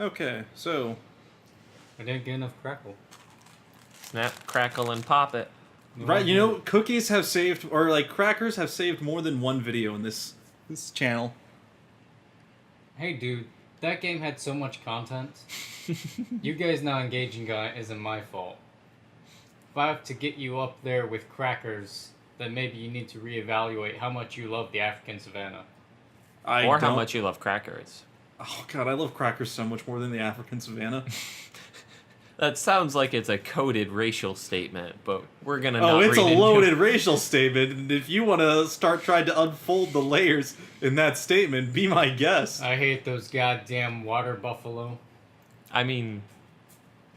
Okay, so I didn't get enough crackle. Snap, crackle, and pop it. right, you know, cookies have saved, or like crackers have saved more than one video in this channel. Hey, dude, that game had so much content. You guys not engaging on it isn't my fault. If I have to get you up there with crackers, then maybe you need to reevaluate how much you love the African savannah. Or how much you love crackers. Oh god, I love crackers so much more than the African savannah. That sounds like it's a coded racial statement, but we're gonna Oh, not it's a read into loaded it. racial statement, and if you want to start trying to unfold the layers in that statement, be my guest. I hate those goddamn water buffalo. I mean,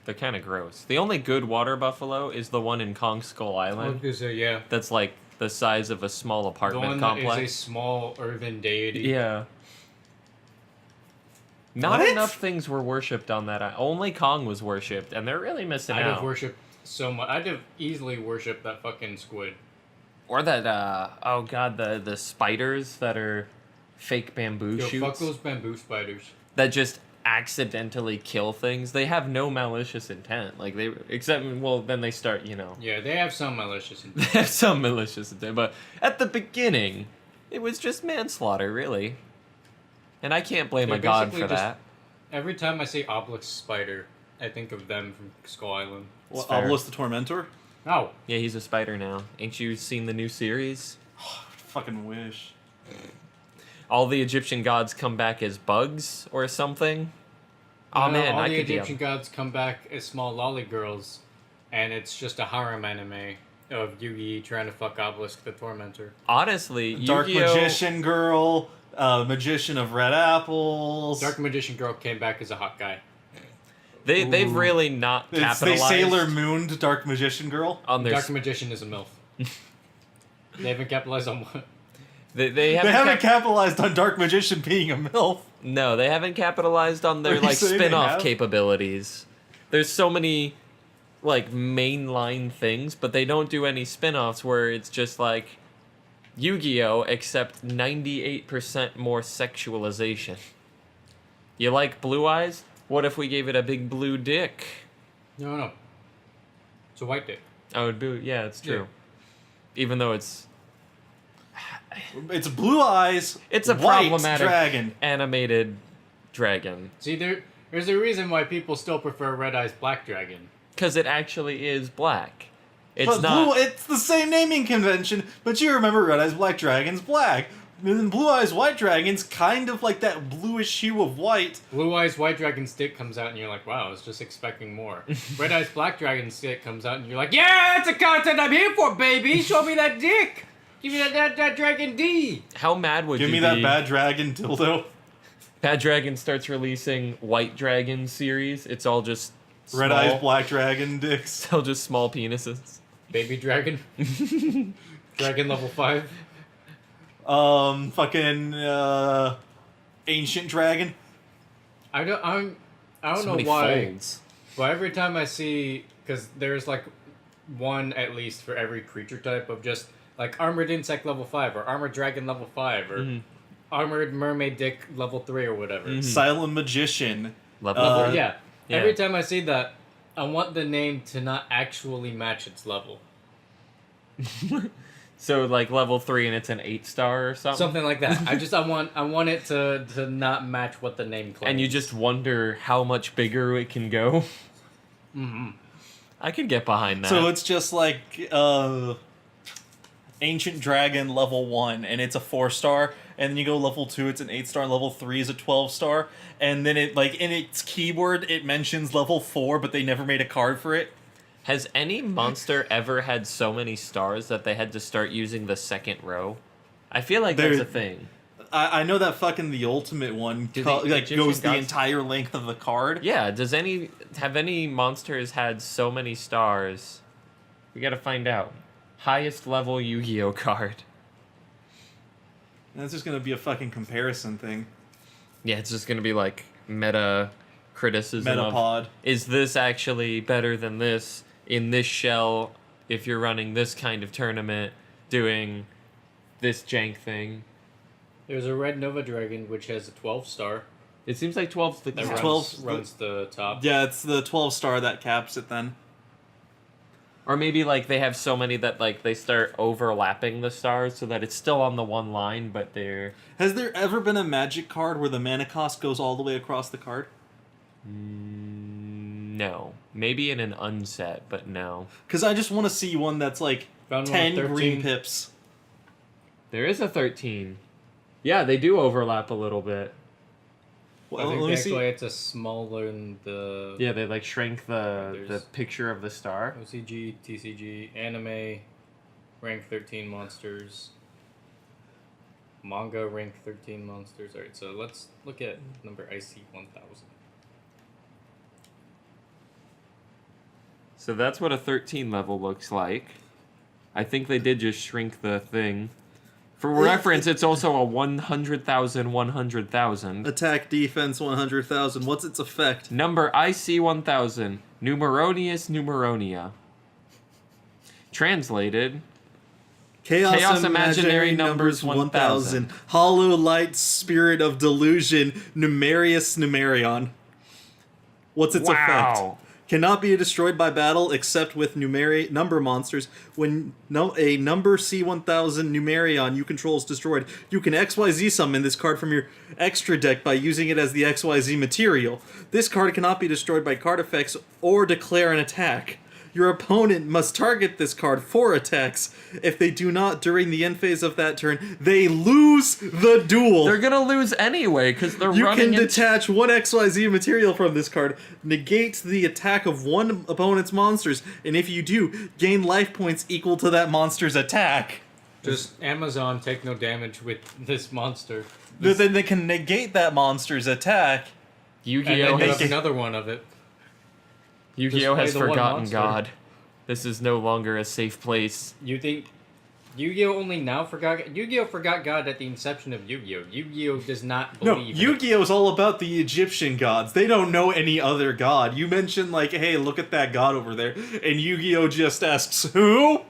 they're kind of gross. The only good water buffalo is the one in Kong Skull Island. Yeah. That's like the size of a small The apartment one complex. that is a small earthen deity. Yeah. Not What? enough things were worshipped on that. Only Kong was worshipped, and they're really missing I'd out. have worshipped so much. I'd have easily worshipped that fucking squid. Or that, oh god, the spiders that are fake bamboo Yo, shoots. fuck those bamboo spiders. That just accidentally kill things. They have no malicious intent. Like, they, except, well, then they start, you know. Yeah, they have some malicious intent. They have some malicious intent, but at the beginning, it was just manslaughter, really. And I can't blame They're a god basically for just- that. Every time I say obelisk spider, I think of them from Skull Island. Well, fair. Obelisk the Tormentor? Oh, Yeah, he's a spider now. Ain't you seen the new series? Fucking wish. All the Egyptian gods come back as bugs or something. Oh no, man, all I the could be Egyptian gods come back as small lolly girls, and it's just a harem anime of Yugi trying to fuck Obelisk the Tormentor. honestly, Dark Yu-Gi-Oh! Magician Girl, Magician of Red Apples. Dark Magician Girl came back as a hot guy. They've really not They capitalized Sailor Mooned Dark Magician Girl. on their. Dark Magician is a MILF. They haven't capitalized on what? They They haven't, haven't capitalized on Dark Magician being a MILF. No, they haven't capitalized on their Are you like saying they spin-off have? capabilities. There's so many like mainline things, but they don't do any spin-offs where it's just like Yu-Gi-Oh! Except 98% more sexualization. You like blue eyes? What if we gave it a big blue dick? No. It's a white dick. Oh, it'd be, yeah, it's true. Even though it's It's blue eyes. It's a white problematic dragon. animated dragon. See, there's a reason why people still prefer Red Eyes Black Dragon. Because it actually is black. It's But not. blue, it's the same naming convention, but you remember Red Eyes Black Dragon's black. And then Blue Eyes White Dragon's kind of like that bluish hue of white. Blue Eyes White Dragon's dick comes out and you're like, wow, I was just expecting more. Red Eyes Black Dragon's dick comes out and you're like, yeah, that's the content I'm here for, baby! Show me that dick! Give me that Dragon D! How mad would Give you me be? that bad dragon dildo. Bad Dragon starts releasing White Dragon series. It's all just small, Red Eyes Black Dragon dicks. It's all just small penises. Baby Dragon. Dragon level 5. Fucking, Ancient Dragon. I don't So know many why, folds. but every time I see, because there's like one at least for every creature type of just like Armored Insect level 5 or Armored Dragon level 5 or Armored Mermaid Dick level 3 or whatever. Silent Magician. Level Yeah. Yeah. Every time I see that, I want the name to not actually match its level. So like level 3 and it's an 8-star or something. Something like that. I want it to not match what the name claims. And you just wonder how much bigger it can go. I could get behind that. So it's just like, Ancient Dragon level 1, and it's a 4-star. And then you go level 2, it's an 8-star, and level 3 is a 12-star. And then it, like, in its keyword, it mentions level 4, but they never made a card for it. Has any monster ever had so many stars that they had to start using the second row? I feel like that's a thing. I know that fucking the ultimate one Do the like Egyptian goes the gods- entire length of the card. Yeah, have any monsters had so many stars? We gotta find out. Highest level Yu-Gi-Oh card. That's just gonna be a fucking comparison thing. Yeah, it's just gonna be like meta criticism Metapod. of, is this actually better than this in this shell if you're running this kind of tournament doing this jank thing? There's a Red Nova Dragon which has a 12-star. It seems like 12's the That cap. 12 runs the top. Yeah, it's the 12-star that caps it then. Or maybe like they have so many that like they start overlapping the stars so that it's still on the one line, but they're... Has there ever been a Magic card where the mana cost goes all the way across the card? No. Maybe in an unset, but no. Because I just want to see one that's like Found one 10 with green 13. pips. There is a 13. Yeah, they do overlap a little bit. Well, I think let me actually see. it's a smaller than the Yeah, they like shrink the There's- picture of the star. OCG, TCG, anime, rank 13 monsters, manga, rank 13 monsters. Alright, so let's look at number IC 1000. So that's what a 13 level looks like. I think they did just shrink the thing. For reference, it's also a 100,000, 100,000. Attack, defense, 100,000. What's its effect? Number IC 1000. Numeronius Numeronia. Translated. Chaos Imaginary Numbers 1000. Hollow Light Spirit of Delusion. Numerius Numerion. What's its effect? Wow. Cannot be destroyed by battle except with number monsters. When a number C1000 Numerion you control is destroyed, you can XYZ summon this card from your extra deck by using it as the XYZ material. This card cannot be destroyed by card effects or declare an attack. Your opponent must target this card for attacks. If they do not during the end phase of that turn, they lose the duel. They're gonna lose anyway because they're You running can into... detach one XYZ material from this card, negate the attack of one opponent's monsters, and if you do, gain life points equal to that monster's attack. Just Amazon take no damage with this monster. Then they can negate that monster's attack. And Yu-Gi-Oh! then you has, have another one of it. Yu-Gi-Oh! play has the one forgotten monster. God. This is no longer a safe place. You think Yu-Gi-Oh! Only now forgot... Yu-Gi-Oh! Forgot God at the inception of Yu-Gi-Oh! Yu-Gi-Oh! Does not No, believe... Yu-Gi-Oh! Is all about the Egyptian gods. They don't know any other god. You mention like, hey, look at that god over there, and Yu-Gi-Oh! Just asks, who?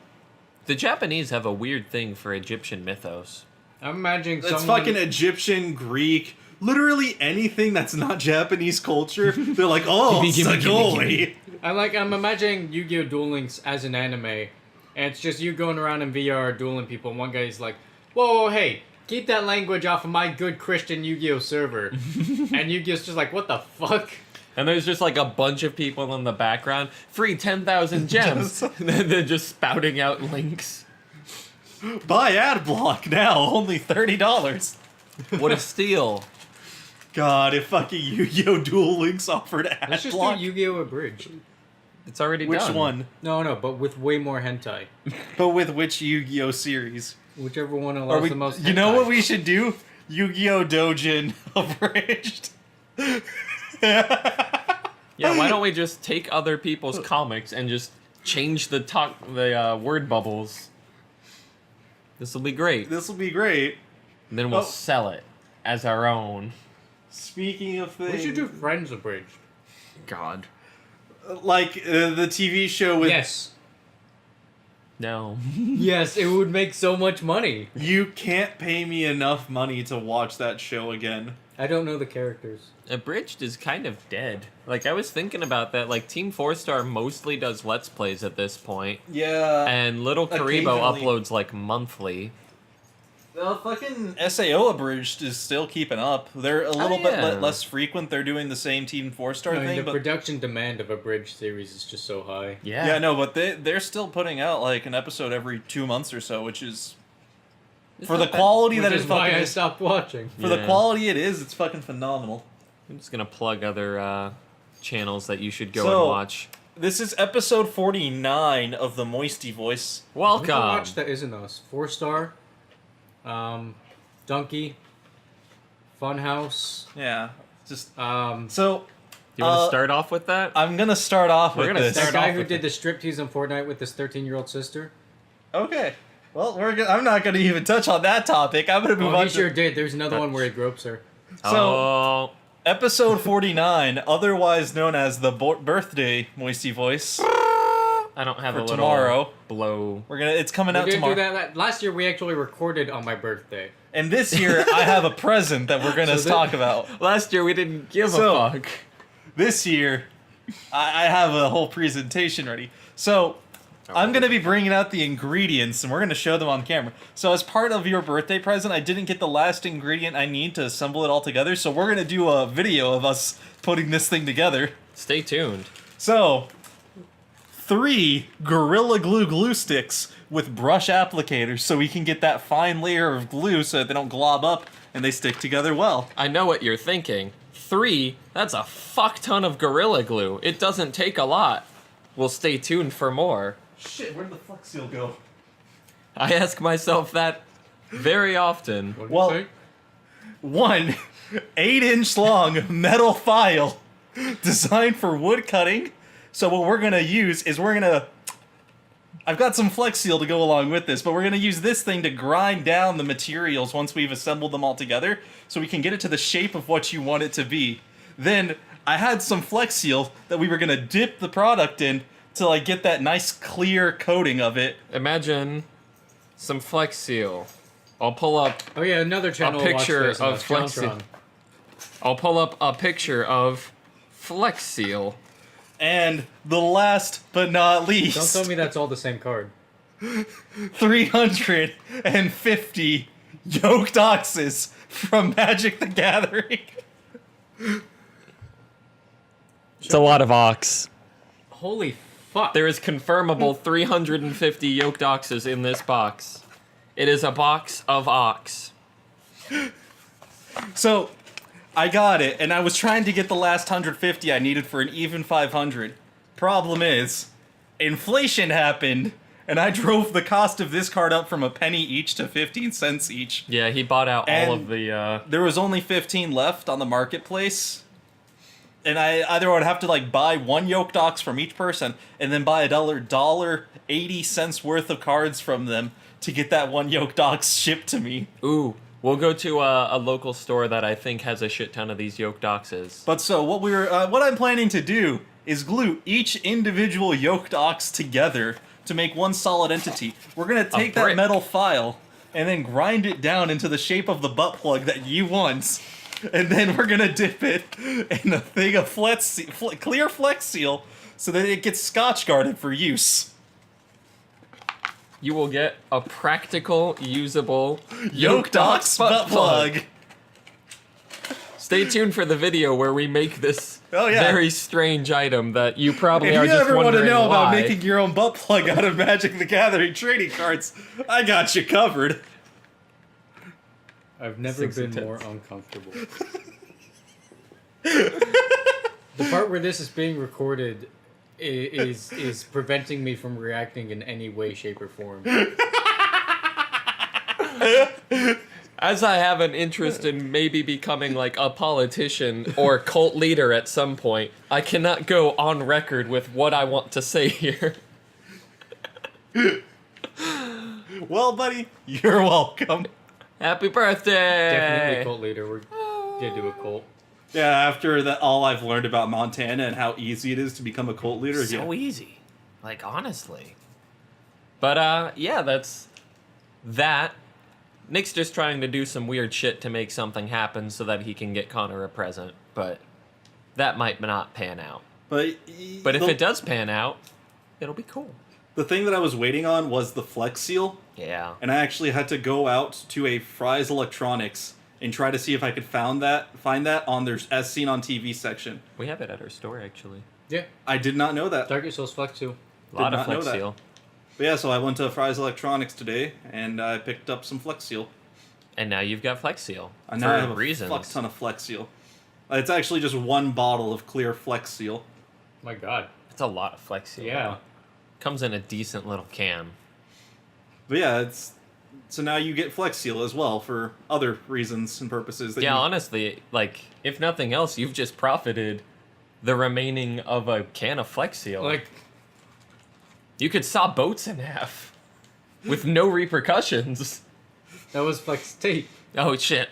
The Japanese have a weird thing for Egyptian mythos. I'm imagining It's someone... fucking Egyptian, Greek, literally anything that's not Japanese culture. They're like, oh, Gimme, gimme, Sagoi. I'm imagining Yu-Gi-Oh! Duel Links as an anime, and it's just you going around in VR dueling people, and one guy's like, whoa, hey, keep that language off of my good Christian Yu-Gi-Oh! Server. And Yu-Gi-Oh's just like, what the fuck? And there's just like a bunch of people in the background. Free 10,000 gems. And then they're just spouting out links. Buy ad block now, only $30. What a steal. God, if fucking Yu-Gi-Oh! Duel Links offered ad Let's just block. do Yu-Gi-Oh! Abridged. It's already Which done. one? No, but with way more hentai. But with which Yu-Gi-Oh! Series? Whichever one Are allows we, the most hentai. you know what we should do? Yu-Gi-Oh! Dojin Abridged. Yeah, why don't we just take other people's comics and just change the word bubbles? This will be great. This will be great. And then we'll Oh. sell it as our own. Speaking of things... We should do Friends Abridged. God. Like the TV show with... Yes. No. Yes, it would make so much money. You can't pay me enough money to watch that show again. I don't know the characters. Abridged is kind of dead. Like, I was thinking about that. Like, Team 4-Star mostly does Let's Plays at this point. Yeah. And Little Karibo occasionally. uploads, like, monthly. The fucking SAO Abridged is still keeping up. They're a little bit yeah. less frequent. They're doing the same Team 4-Star I mean, thing, the but... production demand of a bridge series is just so high. Yeah. Yeah, no, but they're still putting out, like, an episode every 2 months or so, which is... It's for the not bad. quality Which that is it why fucking I is... stopped watching. For the Yeah. quality it is, it's fucking phenomenal. I'm just gonna plug other channels that you should go So- and watch. This is episode 49 of the MoistyVoice. Welcome. Watch that isn't us. 4-Star, Donkey, Funhouse. Yeah, just... Um, So, You want to start off with that? I'm gonna start off We're with gonna this. start that guy off who with did it. the striptease on Fortnite with his 13-year-old sister. Okay. Well, I'm not gonna even touch on that topic. I'm gonna move Oh, on he to... sure did. There's another one where he gropes her. So, oh, episode 49, otherwise known as the birthday MoistyVoice. I don't have for a little tomorrow. blow. It's coming We out didn't tomorrow. do that. Last year we actually recorded on my birthday. And this year, I have a present that we're gonna talk about. Last year we didn't give So- a fuck. This year, I have a whole presentation ready. So, I'm gonna be bringing out the ingredients, and we're gonna show them on camera. So, as part of your birthday present, I didn't get the last ingredient I need to assemble it all together. So, we're gonna do a video of us putting this thing together. Stay tuned. So, 3 Gorilla Glue glue sticks with brush applicators so we can get that fine layer of glue so that they don't glob up and they stick together well. I know what you're thinking. 3, that's a fuck ton of Gorilla Glue. It doesn't take a lot. We'll stay tuned for more. Shit, where did the Flex Seal go? I ask myself that very often. What did Well- you say? 1 8-inch long metal file designed for wood cutting. So what we're gonna use is I've got some Flex Seal to go along with this, but we're gonna use this thing to grind down the materials once we've assembled them all together, so we can get it to the shape of what you want it to be. Then I had some Flex Seal that we were gonna dip the product in to like get that nice clear coating of it. Imagine some Flex Seal. I'll pull up Oh yeah, another channel picture watched this, and of that's Flex Seal. JonTron. I'll pull up a picture of Flex Seal. And the last but not least, Don't tell me that's all the same card. 350 yoked oxes from Magic the Gathering. It's a lot of ox. Holy fuck. There is confirmable 350 yoked oxes in this box. It is a box of ox. So, I got it, and I was trying to get the last 150 I needed for an even 500. Problem is, inflation happened, and I drove the cost of this card up from a penny each to 15 cents each. Yeah, he bought out all And of the, There was only 15 left on the marketplace, and I either would have to like buy 1 yoked ox from each person, and then buy $1.80 worth of cards from them to get that 1 yoked ox shipped to me. Ooh, we'll go to a local store that I think has a shit ton of these yoked oxes. But so what I'm planning to do is glue each individual yoked ox together to make one solid entity. We're gonna take that brick. metal file and then grind it down into the shape of the butt plug that you want, and then we're gonna dip it in a thing of clear Flex Seal so that it gets Scotch guarded for use. You will get a practical, usable Yoked ox butt plug. Stay tuned for the video where we make this Oh, yeah. very strange item that you probably If are you just ever want to wondering know about why. making your own butt plug out of Magic the Gathering trading cards, I got you covered. I've never 6 been and 10s. more uncomfortable. The part where this is being recorded is preventing me from reacting in any way, shape, or form. As I have an interest in maybe becoming like a politician or cult leader at some point, I cannot go on record with what I want to say here. Well, buddy, you're welcome. Happy birthday! Definitely cult leader. We're gonna do a cult. Yeah, after that, all I've learned about Montana and how easy it is to become a cult leader. So yeah. easy. Like, honestly. But, yeah, that's that. Nick's just trying to do some weird shit to make something happen so that he can get Connor a present, but that might not pan out. But if it does pan out, it'll be cool. The thing that I was waiting on was the Flex Seal, Yeah. and I actually had to go out to a Fry's Electronics and try to see if I could find that on their As Seen on TV section. We have it at our store, actually. Yeah. I did not know that. Target sells Flex too. A lot of not know Flex that. Seal. But yeah, so I went to Fry's Electronics today, and I picked up some Flex Seal. And now you've got Flex Seal. And now I have for a reasons. fuck ton of Flex Seal. It's actually just 1 bottle of clear Flex Seal. My God. That's a lot of Flex Seal. Yeah. Comes in a decent little can. But yeah, so now you get Flex Seal as well for other reasons and purposes. Yeah, honestly, like, if nothing else, you've just profited the remaining of a can of Flex Seal. Like, you could saw boats in half with no repercussions. that was Flex tape. Oh, shit.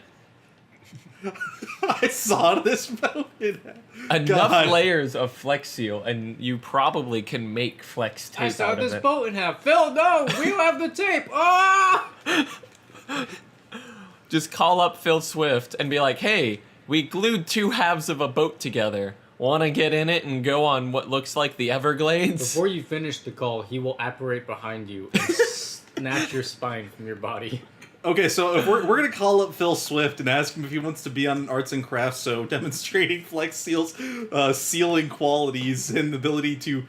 I saw this boat. Enough God. layers of Flex Seal, and you probably can make Flex tape I saw out of this it. boat in half. Phil, no! We don't have the tape! Ah! Just call up Phil Swift and be like, hey, we glued 2 halves of a boat together. Want to get in it and go on what looks like the Everglades? Before you finish the call, he will apparate behind you and snatch your spine from your body. Okay, so if we're gonna call up Phil Swift and ask him if he wants to be on Arts and Crafts, so demonstrating Flex Seal's sealing qualities and the ability to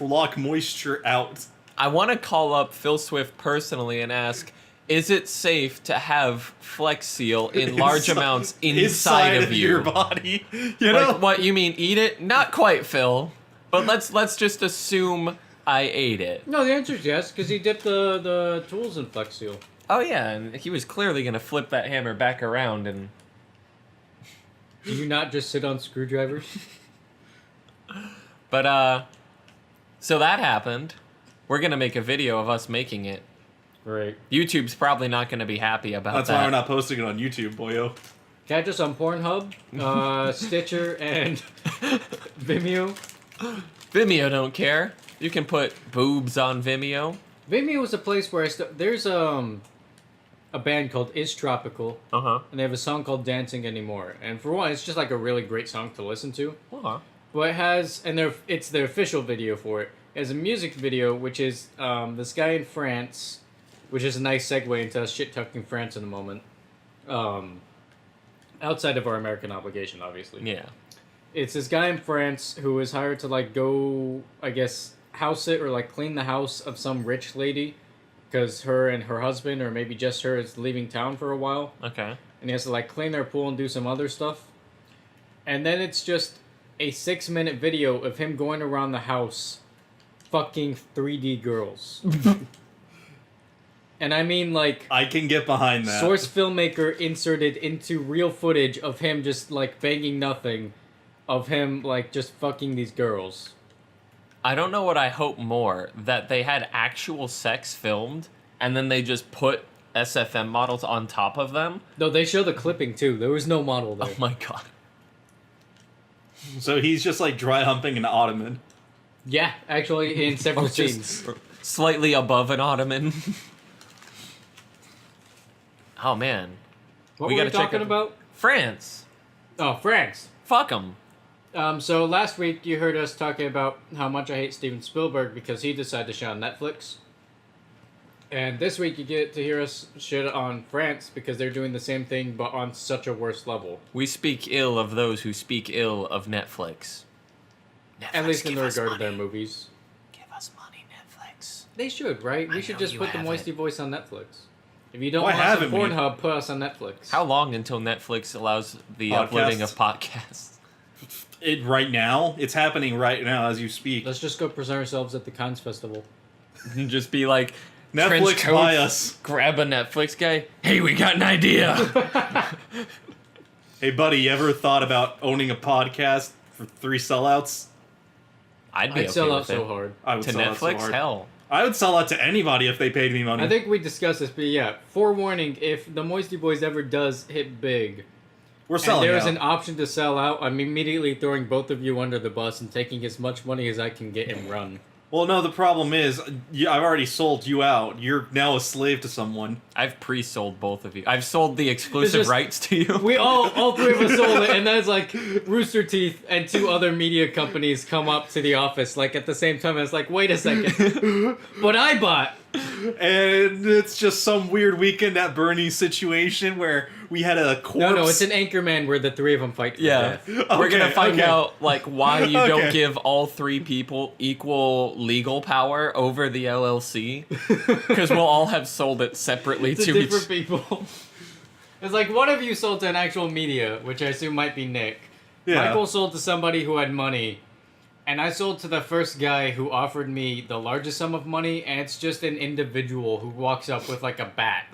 lock moisture out. I want to call up Phil Swift personally and ask, is it safe to have Flex Seal in large amounts inside of you? your body. You know? Like, what, you mean eat it? Not quite, Phil. But let's just assume I ate it. No, the answer is yes, because he dipped the tools in Flex Seal. Oh yeah, and he was clearly gonna flip that hammer back around and... Do you not just sit on screwdrivers? But, so that happened. We're gonna make a video of us making it. Right. YouTube's probably not gonna be happy about That's that. why we're not posting it on YouTube, boyo. Catch us on Pornhub, Stitcher, and Vimeo. Vimeo don't care. You can put boobs on Vimeo. Vimeo is a place where there's a band called Is Tropical, Uh-huh. and they have a song called Dancing Anymore. And for one, it's just like a really great song to listen to. Uh-huh. But it has, and it's their official video for it. It has a music video, which is this guy in France, which is a nice segue into us shit-talking France in a moment. Outside of our American obligation, obviously. Yeah. It's this guy in France who is hired to, like, go, I guess, house it or, like, clean the house of some rich lady. Because her and her husband, or maybe just her, is leaving town for a while. Okay. And he has to, like, clean their pool and do some other stuff. And then it's just a 6-minute video of him going around the house fucking 3D girls. And I mean, like... I can get behind that. Source filmmaker inserted into real footage of him just, like, banging nothing. Of him, like, just fucking these girls. I don't know what I hope more, that they had actual sex filmed, and then they just put SFM models on top of them. No, they show the clipping, too. There was no model there. Oh my god. So he's just like dry humping an ottoman. Yeah, actually, in several Just scenes. slightly above an ottoman. Oh man. What we were we gotta check talking out- about? France. Oh, France. Fuck them. So last week you heard us talking about how much I hate Steven Spielberg because he decided to shit on Netflix. And this week you get to hear us shit on France because they're doing the same thing but on such a worse level. We speak ill of those who speak ill of Netflix. At least in give the us regard of money. their movies. Give us money, Netflix. They should, right? I We should know just you put the have Moisty it. Voice on Netflix. If you don't Why want us on haven't we? Pornhub, put us on Netflix. How long until Netflix allows the Podcasts? uploading of podcasts? It right now. It's happening right now as you speak. Let's just go present ourselves at the Cannes Festival. And just be like, trench Netflix coats, buy us. grab a Netflix guy. Hey, we got an idea. Hey buddy, you ever thought about owning a podcast for 3 sellouts? I'd be I'd okay sell out with so it. hard. I would To sell out so Netflix? hard. Hell. I would sell out to anybody if they paid me money. I think we discussed this, but yeah, forewarning, if the MoistyBoiz ever does hit big, We're and selling there's out. an option to sell out, I'm immediately throwing both of you under the bus and taking as much money as I can get and run. Well, no, the problem is, I've already sold you out. You're now a slave to someone. I've pre-sold both of you. I've sold the exclusive just- rights to you. We all 3 of us sold it, and then it's like Rooster Teeth and 2 other media companies come up to the office, like at the same time. And it's like, wait a second, but I bought. And it's just some weird weekend at Bernie's situation where we had a corpse. No, it's an Anchorman where the 3 of them fight to Yeah, death. we're gonna Okay, find okay. out like why you Okay. don't give all 3 people equal legal power over the LLC, because we'll all have sold it separately To to different each. people. It's like, one of you sold to an actual media, which I assume might be Nick. Yeah. Michael sold to somebody who had money. And I sold to the first guy who offered me the largest sum of money, and it's just an individual who walks up with like a bat.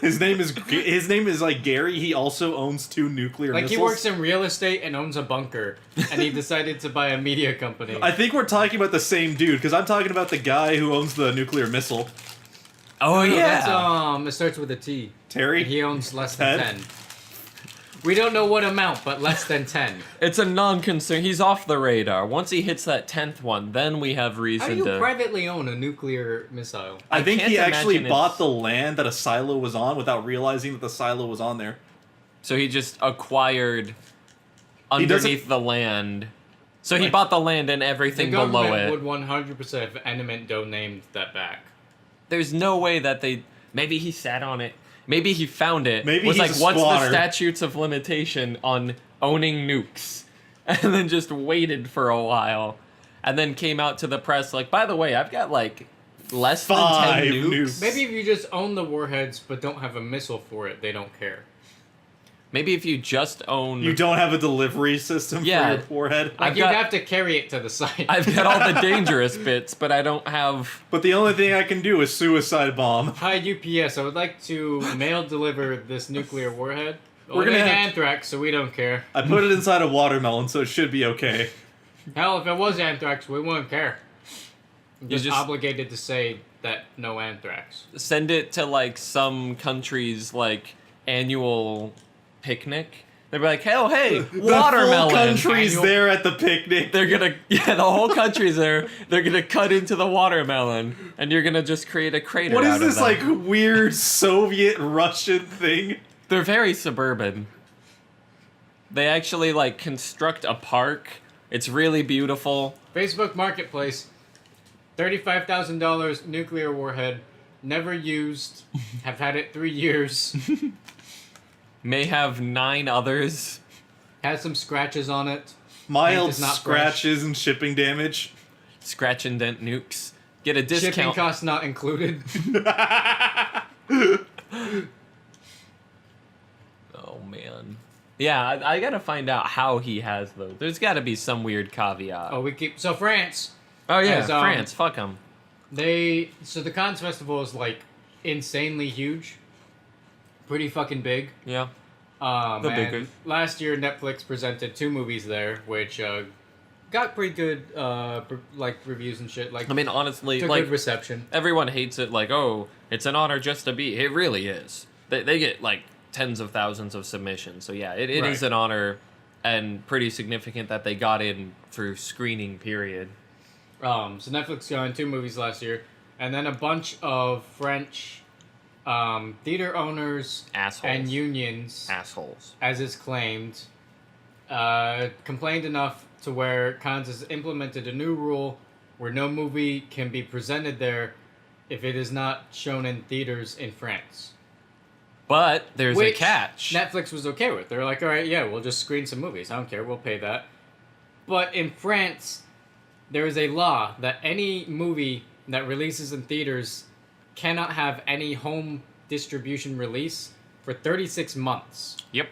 His name is like Gary. He also owns 2 nuclear Like missiles. he works in real estate and owns a bunker, and he decided to buy a media company. I think we're talking about the same dude because I'm talking about the guy who owns the nuclear missile. Oh No, yeah. that's, it starts with a T. Terry. And he owns less than Ted? 10. We don't know what amount, but less than 10. It's a non-concern. He's off the radar. Once he hits that 10th one, then we have How reason do you to... privately own a nuclear missile? I think can't he actually imagine bought it's- the land that a silo was on without realizing that the silo was on there. So he just acquired He underneath the land. So he Right. bought the land and The everything below government it. would 100% have eminent domained that back. There's no way that they... Maybe he sat on it. Maybe he found it. Maybe was he's like, a what's the squatter." statutes of limitation on owning nukes? And then just waited for a while. And then came out to the press like, by the way, I've got like less than 10 5 nukes. nukes. Maybe if you just own the warheads but don't have a missile for it, they don't care. Maybe if you just own... You don't have a delivery system Yeah. for your forehead. I've Like, you'd got- have to carry it to the site. I've got all the dangerous bits, but I don't have... But the only thing I can do is suicide bomb. Hi, UPS. I would like to mail deliver this nuclear warhead. We're Only gonna have- anthrax, so we don't care. I put it inside a watermelon, so it should be okay. Hell, if it was anthrax, we wouldn't care. I'm You just, just- obligated to say that no anthrax. Send it to like some country's like annual picnic. They'd be like, "Hell, hey, The watermelon!" full country's Annual- there at the picnic. They're gonna, yeah, the whole country's there. They're gonna cut into the watermelon, and you're gonna just create a crater. What is out of this, them. like, weird Soviet-Russian thing? They're very suburban. They actually like construct a park. It's really beautiful. Facebook Marketplace. $35,000 nuclear warhead. Never used. Have had it 3 years. May have 9 others. Has some scratches on it. Mild is not scratches and shipping damage. Scratch and dent nukes. Get a Shipping discount. costs not included. Oh man. Yeah, I gotta find out how he has those. There's gotta be some weird caveat. Oh, we keep... So France. Oh yeah, As, France. Fuck them. So the Cannes Festival is, like, insanely huge. Pretty fucking big. Yeah. The bigger. Last year, Netflix presented 2 movies there, which got pretty good, reviews and shit. Like, I mean, honestly, to like good reception. everyone hates it. Like, oh, it's an honor just to be. It really is. They get like tens of thousands of submissions. So yeah, it is Right. an honor, and pretty significant that they got in for screening period. So Netflix got in 2 movies last year, and then a bunch of French theater owners Assholes. and unions, Assholes. as is claimed, complained enough to where Cannes has implemented a new rule where no movie can be presented there if it is not shown in theaters in France. But there's Which a catch. Netflix was okay with. They're like, all right, yeah, we'll just screen some movies. I don't care. We'll pay that. But in France, there is a law that any movie that releases in theaters cannot have any home distribution release for 36 months. Yep.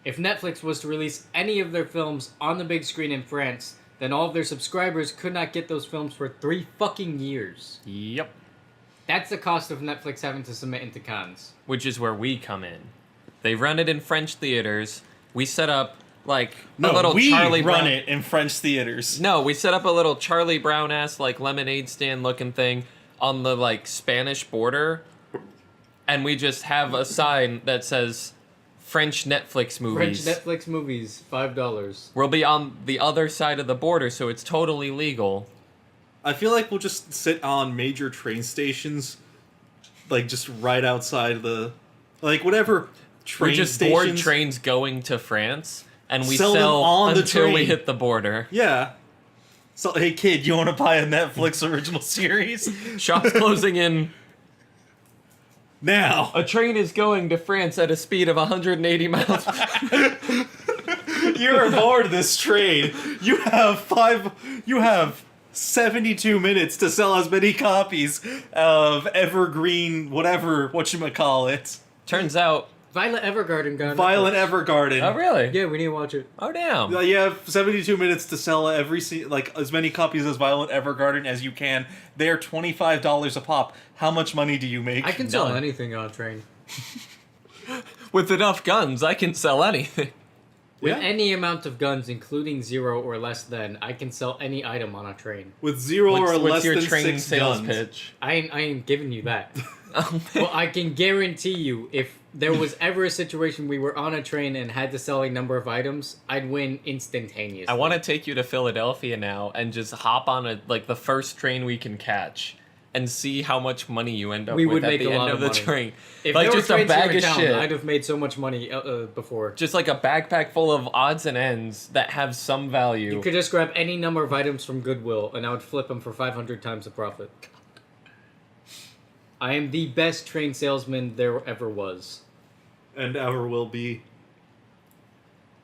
If Netflix was to release any of their films on the big screen in France, then all of their subscribers could not get those films for 3 fucking years. Yep. That's the cost of Netflix having to submit into Cannes. Which is where we come in. They run it in French theaters. We set up like a little we Charlie run Brown. it in French theaters. No, we set up a little Charlie Brown ass like lemonade stand looking thing on the like Spanish border, and we just have a sign that says French Netflix movies. French Netflix movies, $5. We'll be on the other side of the border, so it's totally legal. I feel like we'll just sit on major train stations, like just right outside the, like whatever train We just stations. board trains going to France, and we Sell them sell on the until we train. hit the border. Yeah. So hey kid, you want to buy a Netflix original series? Shops closing in. Now. A train is going to France at a speed of 180 miles. You're aboard this train. You have 72 minutes to sell as many copies of Evergreen, whatchamacallit. Turns out. Violet Evergarden got Violent Netflix. Evergarden. Oh, really? Yeah, we need to watch it. Oh, damn. You have 72 minutes to sell as many copies as Violent Evergarden as you can. They're $25 a pop. How much money do you make? I can sell None. anything on a train. With enough guns, I can sell anything. With Yeah. any amount of guns, including 0 or less than, I can sell any item on a train. With 0 or What's less your than train 6 sales guns. pitch? I ain't giving you that. Oh, But I can guarantee you, if there was ever a situation we were on a train and had to sell a number of items, I'd win instantaneously. I want to take you to Philadelphia now and just hop on the first train we can catch and see how much money you end up We with would at make the a end lot of of the money. train. If Like there just were a trains here bag in of town, shit. I'd have made so much money before. Just like a backpack full of odds and ends that have some value. You could just grab any number of items from Goodwill, and I would flip them for 500 times the profit. I am the best train salesman there ever was. And ever will be.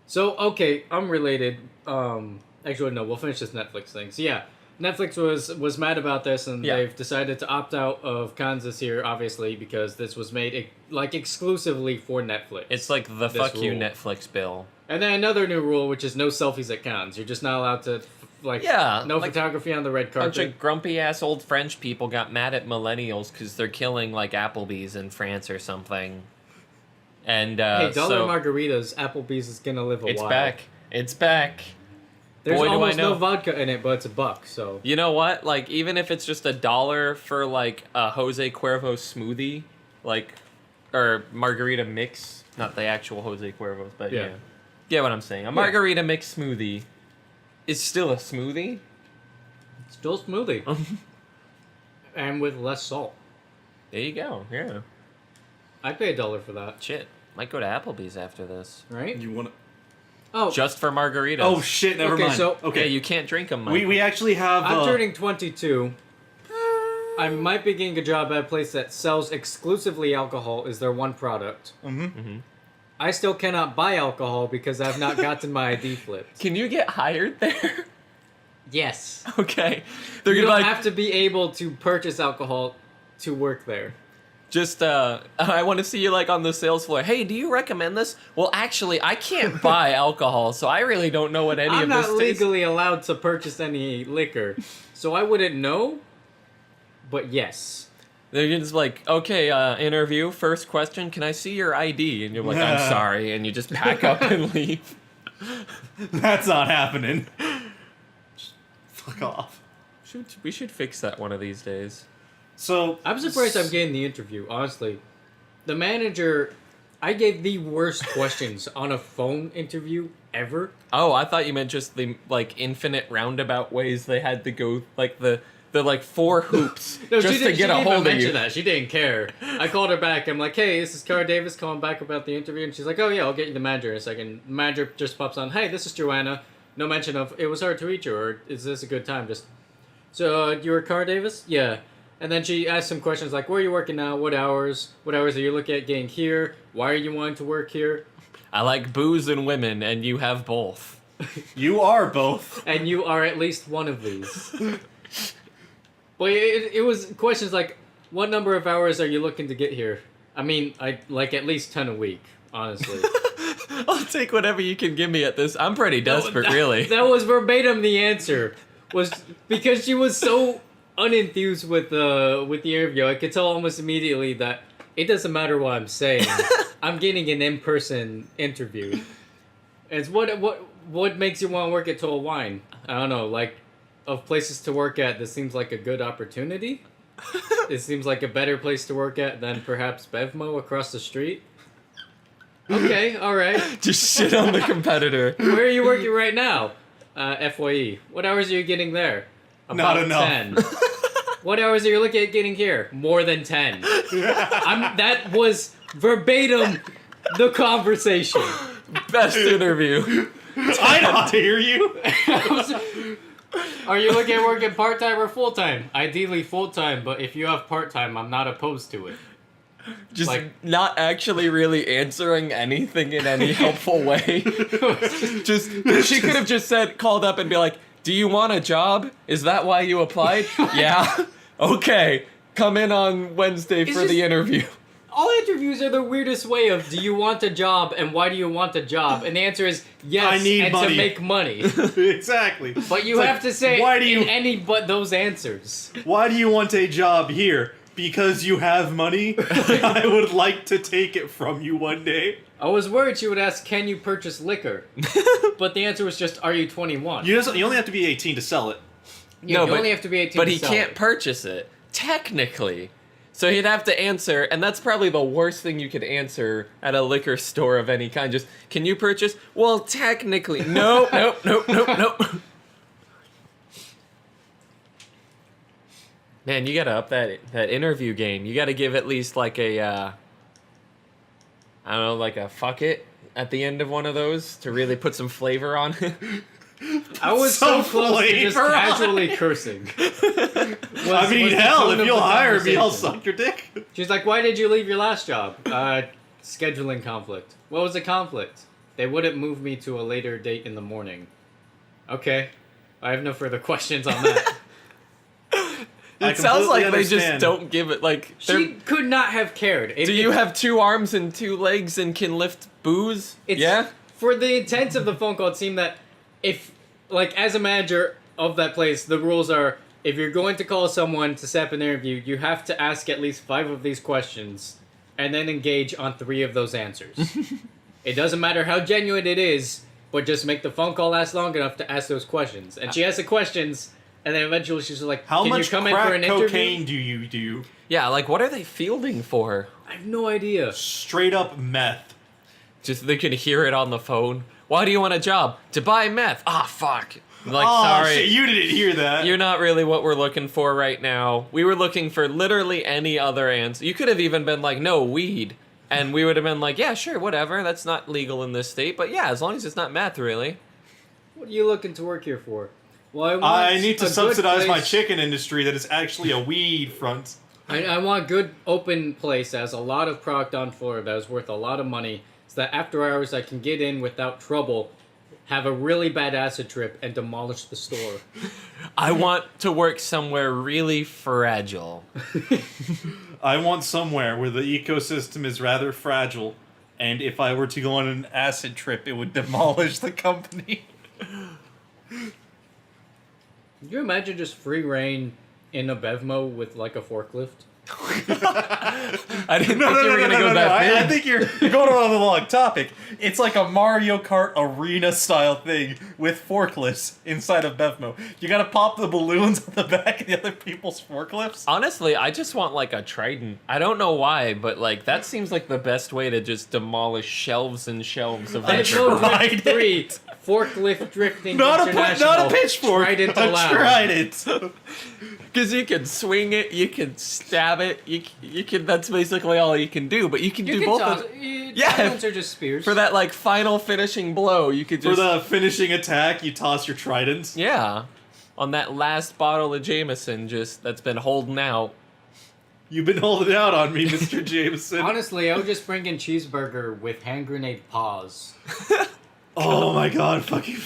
So, okay, unrelated. Actually, no, we'll finish this Netflix thing. So, yeah, Netflix was mad about this, and Yeah. they've decided to opt out of Kansas here, obviously, because this was made exclusively for Netflix. It's like the This fuck you rule. Netflix bill. And then another new rule, which is no selfies at cons. You're just not allowed to, Yeah, no like, photography on the red Bunch carpet. of grumpy ass old French people got mad at millennials because they're killing like Applebee's in France or something. And Hey, dollar so margaritas, Applebee's is gonna live a it's while. back. It's back. There's Boy, do I almost know. no vodka in it, but it's $1, so... You know what? Like, even if it's just $1 for like a Jose Cuervo smoothie, like, or margarita mix, not the actual Jose Cuervos, but Yeah. yeah. Get what I'm saying? A margarita mix smoothie is still a smoothie. Still smoothie. And with less salt. There you go. Yeah. I'd pay $1 for that, Shit. Might go to Applebee's after this. right? You want to... Oh, Just for margaritas. Oh, shit, never Okay, mind. so- Okay, Okay, you can't drink them. we actually have... I'm turning 22. I might be getting a job at a place that sells exclusively alcohol is their one product. I still cannot buy alcohol because I've not gotten my ID flipped. Can you get hired there? Yes. Okay. They're You gonna don't like have to be able to purchase alcohol to work there. just I want to see you like on the sales floor. Hey, do you recommend this? Well, actually, I can't buy alcohol, so I really don't know what any I'm of not this tastes. legally allowed to purchase any liquor, so I wouldn't know. But yes. They're just like, okay, interview. First question, can I see your ID? And you're like, I'm sorry, and you just pack up and leave. That's not happening. Fuck off. We should fix that one of these days. So... I'm surprised I'm getting the interview, honestly. The manager, I gave the worst questions on a phone interview ever. Oh, I thought you meant just the like infinite roundabout ways they had to go, like the like 4 hoops No, just to get a hold of you. That. She didn't care. I called her back. I'm like, hey, this is Cara Davis calling back about the interview. And she's like, oh, yeah, I'll get you the manager in a second. The manager just pops on, hey, this is Joanna. No mention of, it was hard to reach you, or is this a good time? Just, so you were Cara Davis? Yeah. And then she asked some questions like, where are you working now? What hours? What hours are you looking at getting here? Why are you wanting to work here? I like booze and women, and you have both. You are both. And you are at least one of these. Well, it was questions like, what number of hours are you looking to get here? I mean, I like at least 10 a week, honestly. I'll take whatever you can give me at this. I'm pretty desperate, really. That was verbatim the answer. Was because she was so unenthused with the interview. I could tell almost immediately that it doesn't matter what I'm saying. I'm getting an in-person interview. It's what makes you want to work at Total Wine? I don't know, like, of places to work at, this seems like a good opportunity. It seems like a better place to work at than perhaps Bevmo across the street. Okay, alright. Just shit on the competitor. Where are you working right now? FYE. What hours are you getting there? Not enough. 10. What hours are you looking at getting here? More than 10. That was verbatim the conversation. Best interview. I don't hear you. Are you looking at working part-time or full-time? Ideally full-time, but if you have part-time, I'm not opposed to it. Just Like- not actually really answering anything in any helpful way. Just she could have just called up and be like, "Do you want a job? Is that why you applied?" Yeah. Okay. Come in on Wednesday It's for the just- interview. All interviews are the weirdest way of, do you want a job and why do you want a job? And the answer is yes, I need and money. to make money. Exactly. But you It's have like, to say why do you in any but those answers. why do you want a job here? because you have money, I would like to take it from you one day. I was worried she would ask, can you purchase liquor? But the answer was just, are you 21? You only have to be 18 to sell it. Yeah, No, you but- only have to be 18 But to he sell can't it. purchase it, technically. So he'd have to answer, and that's probably the worst thing you could answer at a liquor store of any kind. Just, can you purchase? Well, technically. Nope. Man, you gotta up that interview game. You gotta give at least like a, I don't know, like a fuck it at the end of one of those to really put some flavor on it. I was so Some close to just flavor on casually cursing. I mean, was the hell, tone if of you'll the hire me, I'll conversation. suck your dick. She's like, why did you leave your last job? Scheduling conflict. What was the conflict? They wouldn't move me to a later date in the morning. Okay. I have no further questions on that. I It sounds like completely they just understand. don't give it, like, they're- She could not have cared. do you have 2 arms and 2 legs and can lift booze? Yeah? For the intent of the phone call, it seemed that if, like, as a manager of that place, the rules are, if you're going to call someone to set up an interview, you have to ask at least 5 of these questions, and then engage on 3 of those answers. It doesn't matter how genuine it is, but just make the phone call last long enough to ask those questions. And she asked the questions, and then eventually she's like, How can much you come in for crack an interview? cocaine do you do? Yeah, like, what are they fielding for? I have no idea. Straight up meth. Just they could hear it on the phone. Why do you want a job? To buy meth. Ah, fuck. Like, Oh, sorry. shit, you didn't hear that. You're not really what we're looking for right now. We were looking for literally any other answer. You could have even been like, no, weed. And we would have been like, yeah, sure, whatever. That's not legal in this state. But yeah, as long as it's not meth, really. What are you looking to work here for? Well, I need a to good subsidize my place- chicken industry that is actually a weed front. I want a good open place that has a lot of product on floor that is worth a lot of money, so that after hours I can get in without trouble, have a really bad acid trip, and demolish the store. I want to work somewhere really fragile. I want somewhere where the ecosystem is rather fragile, and if I were to go on an acid trip, it would demolish the company. Could you imagine just free reign in a Bevmo with like a forklift? I didn't think you were going to go that I big. think you're going on the wrong topic. It's like a Mario Kart arena style thing with forklifts inside of Bevmo. You gotta pop the balloons on the back of the other people's forklifts. Honestly, I just want like a trident. I don't know why, but like that seems like the best way to just demolish shelves and shelves of I Let's liquor. go tried Drift 3, Forklift Drifting Not International. a pitchfork. Trident I allowed. tried it. Because you can swing it, you can stab it, you can. That's basically all you can do. But you can You do can both. toss, Of, yeah, tridents are just spears. for that like final finishing blow, you could For just the finishing attack, you toss your tridents. yeah, on that last bottle of Jameson, just that's been holding out. You've been holding out on me, Mr. Jameson. Honestly, I would just bring in cheeseburger with hand grenade paws. Oh my god, fucking.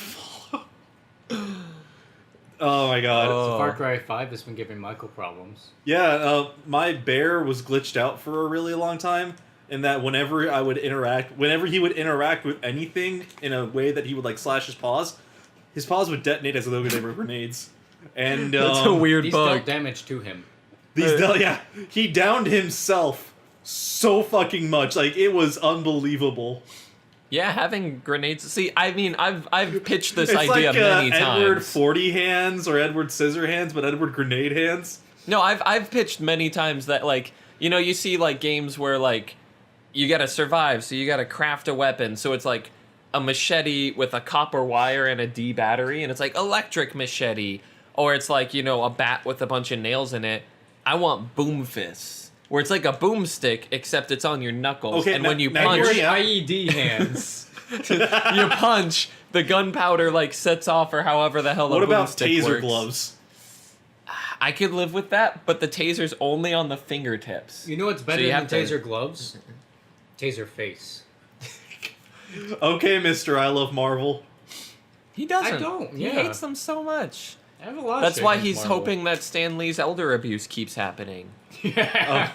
Oh my god. Oh. Far Cry 5 has been giving Michael problems. Yeah, my bear was glitched out for a really long time, in that whenever he would interact with anything in a way that he would like slash his paws would detonate as though they were grenades. And That's a weird These bug. dealt damage to him. he downed himself so fucking much, like it was unbelievable. Yeah, having grenades. See, I mean, I've pitched this It's idea like many Edward times. 40 hands or Edward scissor hands, but Edward grenade hands. No, I've pitched many times that like you see like games where like you gotta survive, so you gotta craft a weapon. So it's like a machete with a copper wire and a D battery, and it's like electric machete, or it's like a bat with a bunch of nails in it. I want boom fists, where it's like a boomstick except it's on your knuckles, Okay, and when you now punch, you're- Your IED hands. you punch, the gunpowder like sets off, or however the hell. What a about boomstick taser works. gloves? I could live with that, but the taser's only on the fingertips. You know what's better you than have to- taser gloves? Taser face. Okay, Mr. I Love Marvel. He doesn't. I don't, He yeah. hates them so much. I have a lot. That's of why shit he's against Marvel. hoping that Stan Lee's elder abuse keeps happening. Yeah.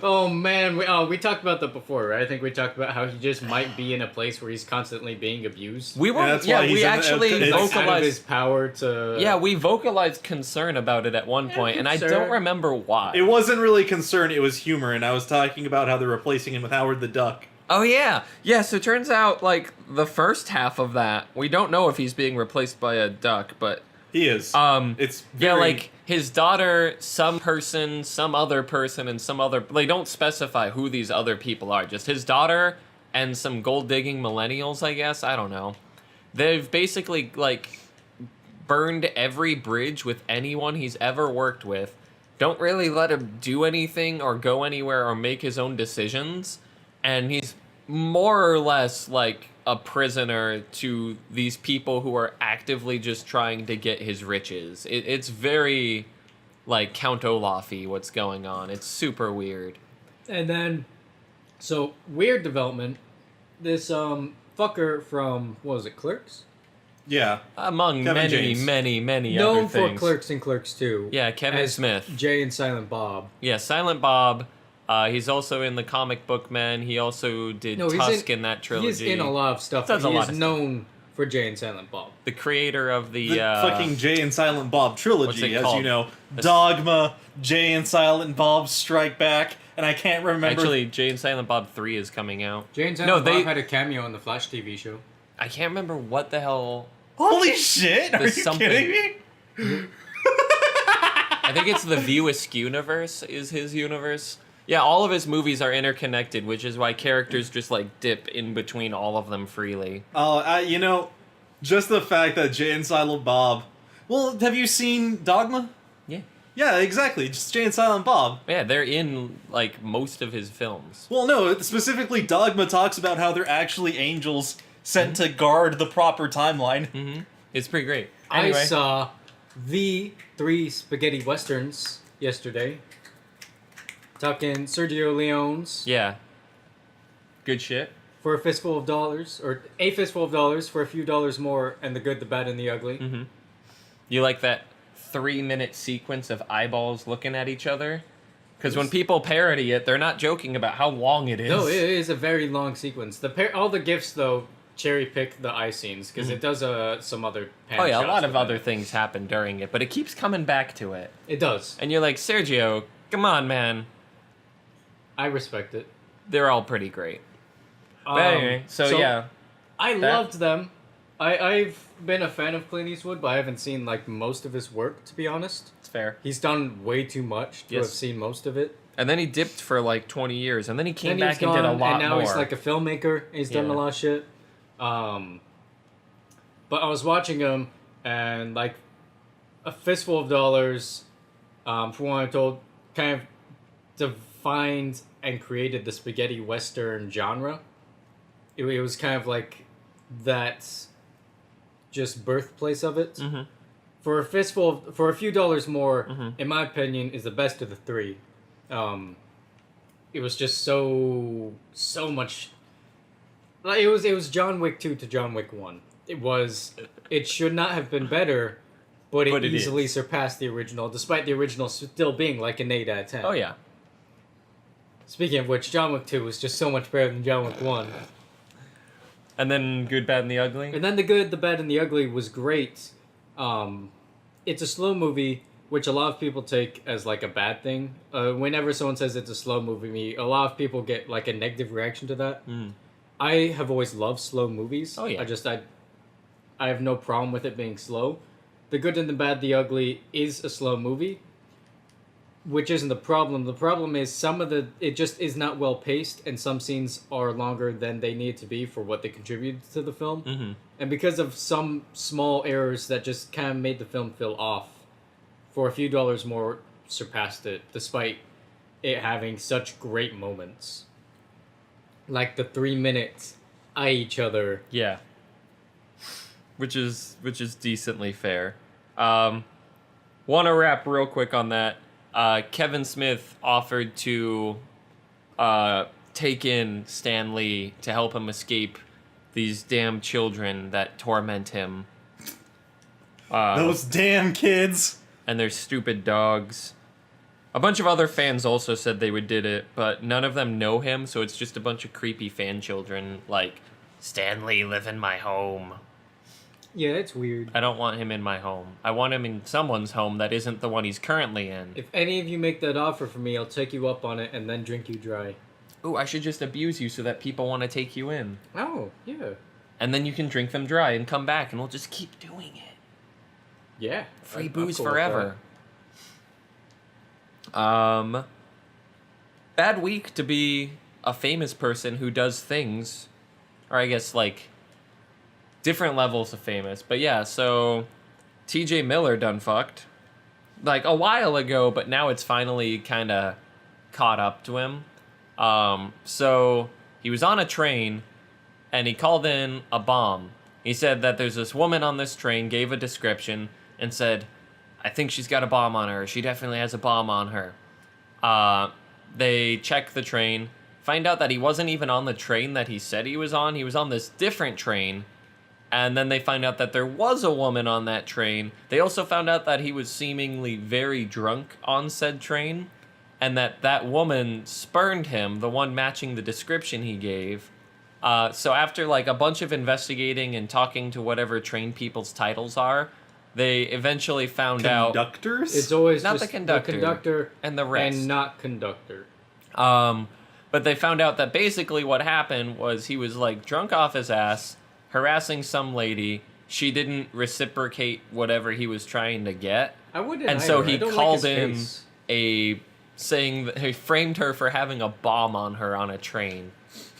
Oh man, we talked about that before, right? I think we talked about how he just might be in a place where he's constantly being abused. We were, And that's why he's we in actually it's Like, out of his vocalized. power to. Yeah, we vocalized concern about it at one point, and I concern. don't remember why. It wasn't really concern, it was humor, and I was talking about how they're replacing him with Howard the Duck. Oh yeah, yeah. So it turns out, like the first half of that, we don't know if he's being replaced by a duck, but He is. It's yeah, very... like his daughter, some person, some other person, and some other. They don't specify who these other people are. Just his daughter and some gold digging millennials, I guess. I don't know. They've basically like burned every bridge with anyone he's ever worked with. Don't really let him do anything or go anywhere or make his own decisions. And he's more or less like a prisoner to these people who are actively just trying to get his riches. It's very like Count Olaf-y what's going on. It's super weird. And then, so weird development. This fucker from what was it, Clerks? Yeah. Among Kevin many, James. many other Known for things. Clerks and Clerks 2. Yeah, Kevin as Smith. Jay and Silent Bob. Yeah, Silent Bob. He's also in the Comic Book Men. He also did Tusk in that trilogy. He's in a lot of stuff. Does But a he lot is of stuff. known for Jay and Silent Bob. The creator of the fucking Jay and Silent Bob what's trilogy, it as called? you know. Dogma, Jay and Silent Bob Strike Back, and I can't remember... Actually, Jay and Silent Bob 3 is coming out. Jay and Silent No, Bob had a cameo in the Flash TV show. I can't remember what the hell. Holy shit! Are you There's something. kidding me? I think it's the View Askew universe is his universe. Yeah, all of his movies are interconnected, which is why characters just like dip in between all of them freely. You know, just the fact that Jay and Silent Bob... Well, have you seen Dogma? Yeah. Yeah, exactly. Just Jay and Silent Bob. Yeah, they're in like most of his films. Well, no, specifically Dogma talks about how they're actually angels sent to guard the proper timeline. Mm-hmm. It's pretty great. Anyway, I saw the 3 spaghetti westerns yesterday. Talking Sergio Leone's yeah. Good shit. For a Fistful of Dollars, or A Fistful of Dollars for a Few Dollars More, and The Good, the Bad, and the Ugly. Mm-hmm. You like that 3-minute sequence of eyeballs looking at each other? Because when people parody it, they're not joking about how long it is. No, it is a very long sequence. All the GIFs, though, cherry pick the eye scenes, because it does some other pan Oh yeah, a shots lot of with other it. things happen during it, but it keeps coming back to it. It does. And you're like, Sergio, come on, man. I respect it. They're all pretty great. But anyway, so yeah. I That- loved them. I've been a fan of Clint Eastwood, but I haven't seen like most of his work, to be honest. It's fair. He's done way too much to Yes. have seen most of it. And then he dipped for like 20 years, and then he came Then he was back and did a gone, lot and now more. he's like a filmmaker. He's done Yeah. a lot of shit. But I was watching him, and like A Fistful of Dollars, from what I'm told, kind of defined and created the spaghetti western genre. It was kind of like that, just birthplace of it. Mhm. For a Few Dollars More, Mhm. in my opinion, is the best of the 3. It was just so much. Like it was John Wick 2 to John Wick 1. It should not have been better, but it easily is. surpassed the original, despite the original still being like an 8 out of 10. Oh yeah. Speaking of which, John Wick 2 was just so much better than John Wick 1. And then Good, Bad, and the Ugly. And then The Good, the Bad, and the Ugly was great. It's a slow movie, which a lot of people take as like a bad thing. Whenever someone says it's a slow movie, a lot of people get like a negative reaction to that. Mm. I have always loved slow movies. Oh, yeah. I have no problem with it being slow. The Good and the Bad, the Ugly is a slow movie, which isn't the problem. The problem is it just is not well paced, and some scenes are longer than they need to be for what they contributed to the film. Mm-hmm. And because of some small errors that just kind of made the film feel off, For a Few Dollars More surpassed it, despite it having such great moments. Like the 3 minutes eye each other. Yeah. Which is decently fair. Want to wrap real quick on that. Kevin Smith offered to take in Stan Lee to help him escape these damn children that torment him. Those damn kids. And their stupid dogs. A bunch of other fans also said they did it, but none of them know him, so it's just a bunch of creepy fan children like, Stanley, live in my home. Yeah, it's weird. I don't want him in my home. I want him in someone's home that isn't the one he's currently in. If any of you make that offer for me, I'll take you up on it and then drink you dry. Ooh, I should just abuse you so that people want to take you in. Oh, yeah. And then you can drink them dry and come back, and we'll just keep doing it. Yeah. Free I'm booze cool with forever. Bad week to be a famous person who does things, or I guess like different levels of famous. But yeah, so TJ Miller done fucked like a while ago, but now it's finally kind of caught up to him. So he was on a train and he called in a bomb. He said that there's this woman on this train, gave a description, and said, I think she's got a bomb on her. She definitely has a bomb on her. They check the train, find out that he wasn't even on the train that he said he was on. He was on this different train. And then they find out that there was a woman on that train. They also found out that he was seemingly very drunk on said train. And that woman spurned him, the one matching the description he gave. So after like a bunch of investigating and talking to whatever train people's titles are, they eventually found out... Conductors? It's always Not just the conductor and the rest. and not conductor. But they found out that basically what happened was he was like drunk off his ass, harassing some lady. She didn't reciprocate whatever he was trying to get. I wouldn't And so either. he I don't called like his in face. saying that he framed her for having a bomb on her on a train.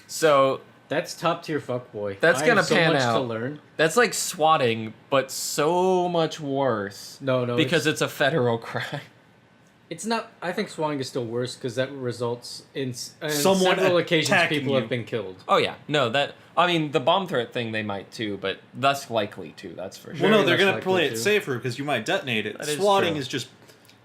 So That's top tier fuckboy. That's I gonna have so pan much out. to learn. that's like swatting, but so much worse. No, Because it's a federal crime. it's not. I think swatting is still worse because that results in Someone several occasions attacking people you. have been killed. Oh yeah, no, I mean the bomb threat thing they might too, but less likely to. That's for sure. Well, no, Very they're much gonna play likely it to. safer because you might detonate it. That is Swatting true. is just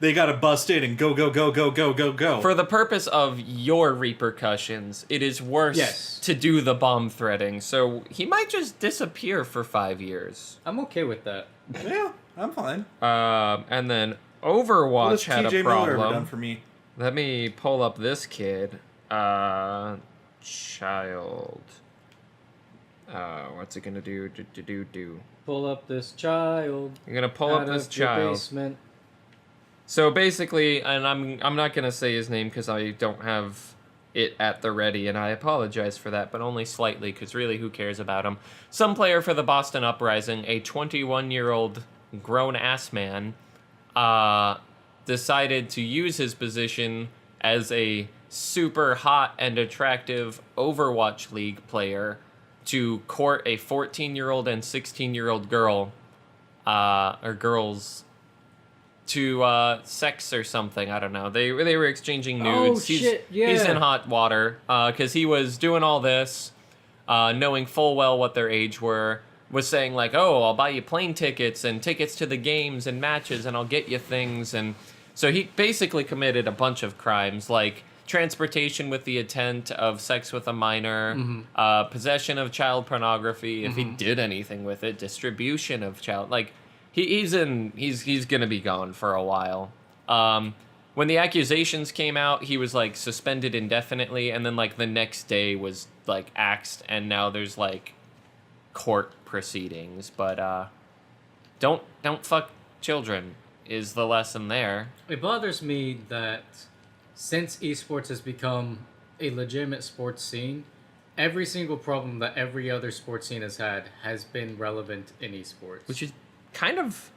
they gotta bust in and go, go, go, go, go, go, go. For the purpose of your repercussions, it is worse Yes. to do the bomb threading. So he might just disappear for 5 years. I'm okay with that. Yeah, I'm fine. And then What Overwatch has had TJ a Miller ever problem. done for me? Let me pull up this kid. Child. What's it gonna do? Do. Pull up this child. I'm gonna pull up out this of your child. basement. So basically, and I'm not gonna say his name because I don't have it at the ready, and I apologize for that, but only slightly, because really, who cares about him? Some player for the Boston Uprising, a 21-year-old grown-ass man, decided to use his position as a super hot and attractive Overwatch League player to court a 14-year-old and 16-year-old girl, or girls, to sex or something. I don't know. They were exchanging nudes. Oh, shit, yeah. He's in hot water because he was doing all this, knowing full well what their age were. Was saying like, oh, I'll buy you plane tickets and tickets to the games and matches, and I'll get you things. And so he basically committed a bunch of crimes like transportation with the intent of sex with a minor, possession of child pornography if he did anything with it, distribution of child, like. He's gonna be gone for a while. When the accusations came out, he was like suspended indefinitely, and then like the next day was like axed, and now there's like court proceedings. But don't fuck children is the lesson there. It bothers me that since esports has become a legitimate sports scene, every single problem that every other sports scene has been relevant in esports. Which is kind of,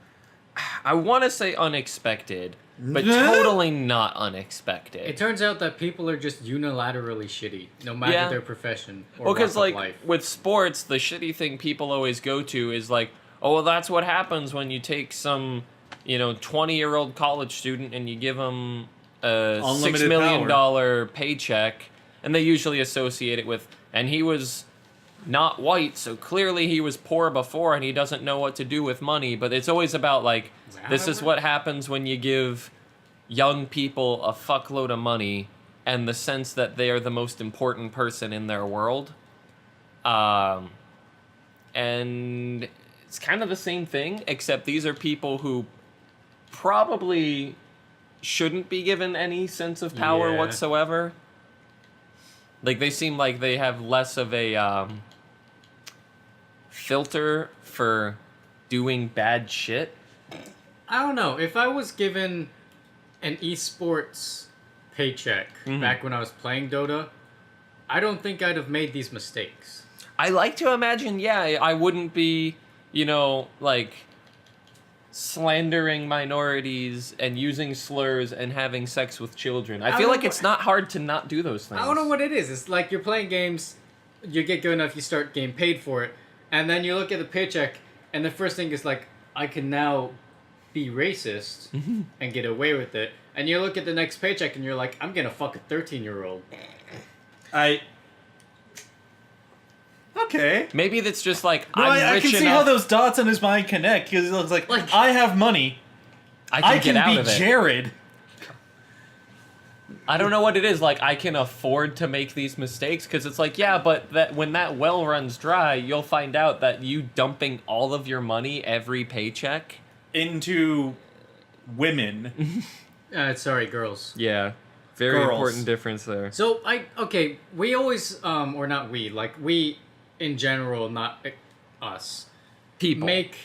I want to say unexpected, but totally not unexpected. It turns out that people are just unilaterally shitty, no matter Yeah. their profession or Well, walk because of like life. with sports, the shitty thing people always go to is like, oh, well, that's what happens when you take some, 20-year-old college student and you give them a Unlimited $6 million paycheck, and they usually associate it with, and he was not white, so clearly he was poor before and he doesn't know what to do with money. But it's always about like, this is what happens when you give young people a fuckload of money and the sense that they are the most important person in their world. And it's kind of the same thing, except these are people who probably shouldn't be given any sense of power Yeah. whatsoever. Like, they seem like they have less of a filter for doing bad shit. I don't know. If I was given an esports paycheck back when I was playing Dota, I don't think I'd have made these mistakes. I like to imagine, yeah, I wouldn't be, like, slandering minorities and using slurs and having sex with children. I feel don't like know it's not hard to not do those things. I don't know what it is. It's like you're playing games, you get good enough, you start getting paid for it, and then you look at the paycheck, and the first thing is like, I can now be racist and get away with it. And you look at the next paycheck, and you're like, I'm gonna fuck a 13-year-old. Okay. Maybe that's just like, No, I'm I rich can see enough, how those dots on his mind connect, because it looks like, Like- I have money. I I can can get out be of it. Jared. I don't know what it is. Like, I can afford to make these mistakes because it's like, yeah, but when that well runs dry, you'll find out that you dumping all of your money every paycheck. Into women. Sorry, girls. Yeah, very Girls. important difference there. So, we always, or not we, like, we in general, not us, People. make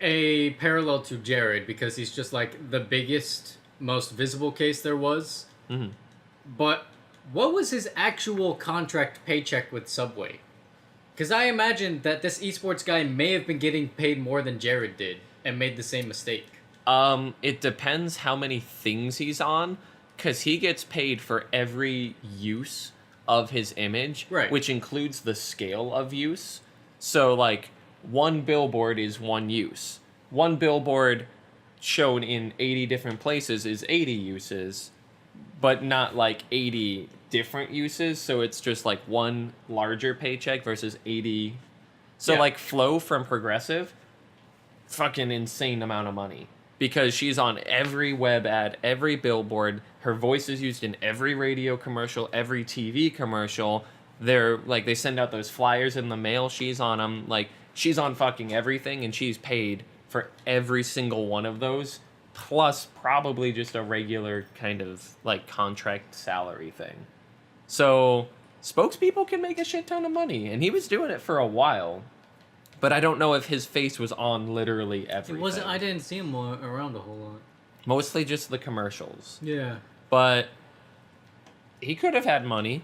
a parallel to Jared because he's just like the biggest, most visible case there was. Mhm. But what was his actual contract paycheck with Subway? Because I imagine that this esports guy may have been getting paid more than Jared did and made the same mistake. It depends how many things he's on, because he gets paid for every use of his image, Right. which includes the scale of use. So, like, one billboard is one use. One billboard shown in 80 different places is 80 uses, but not, like, 80 different uses, so it's just, like, one larger paycheck versus 80... So, Yeah. like, Flo from Progressive, fucking insane amount of money. Because she's on every web ad, every billboard. Her voice is used in every radio commercial, every TV commercial. They send out those flyers in the mail. She's on them. Like, she's on fucking everything, and she's paid for every single one of those. Plus, probably just a regular kind of, like, contract salary thing. So, spokespeople can make a shit ton of money. And he was doing it for a while. But I don't know if his face was on literally everything. I didn't see him around a whole lot. Mostly just the commercials. Yeah. But he could have had money.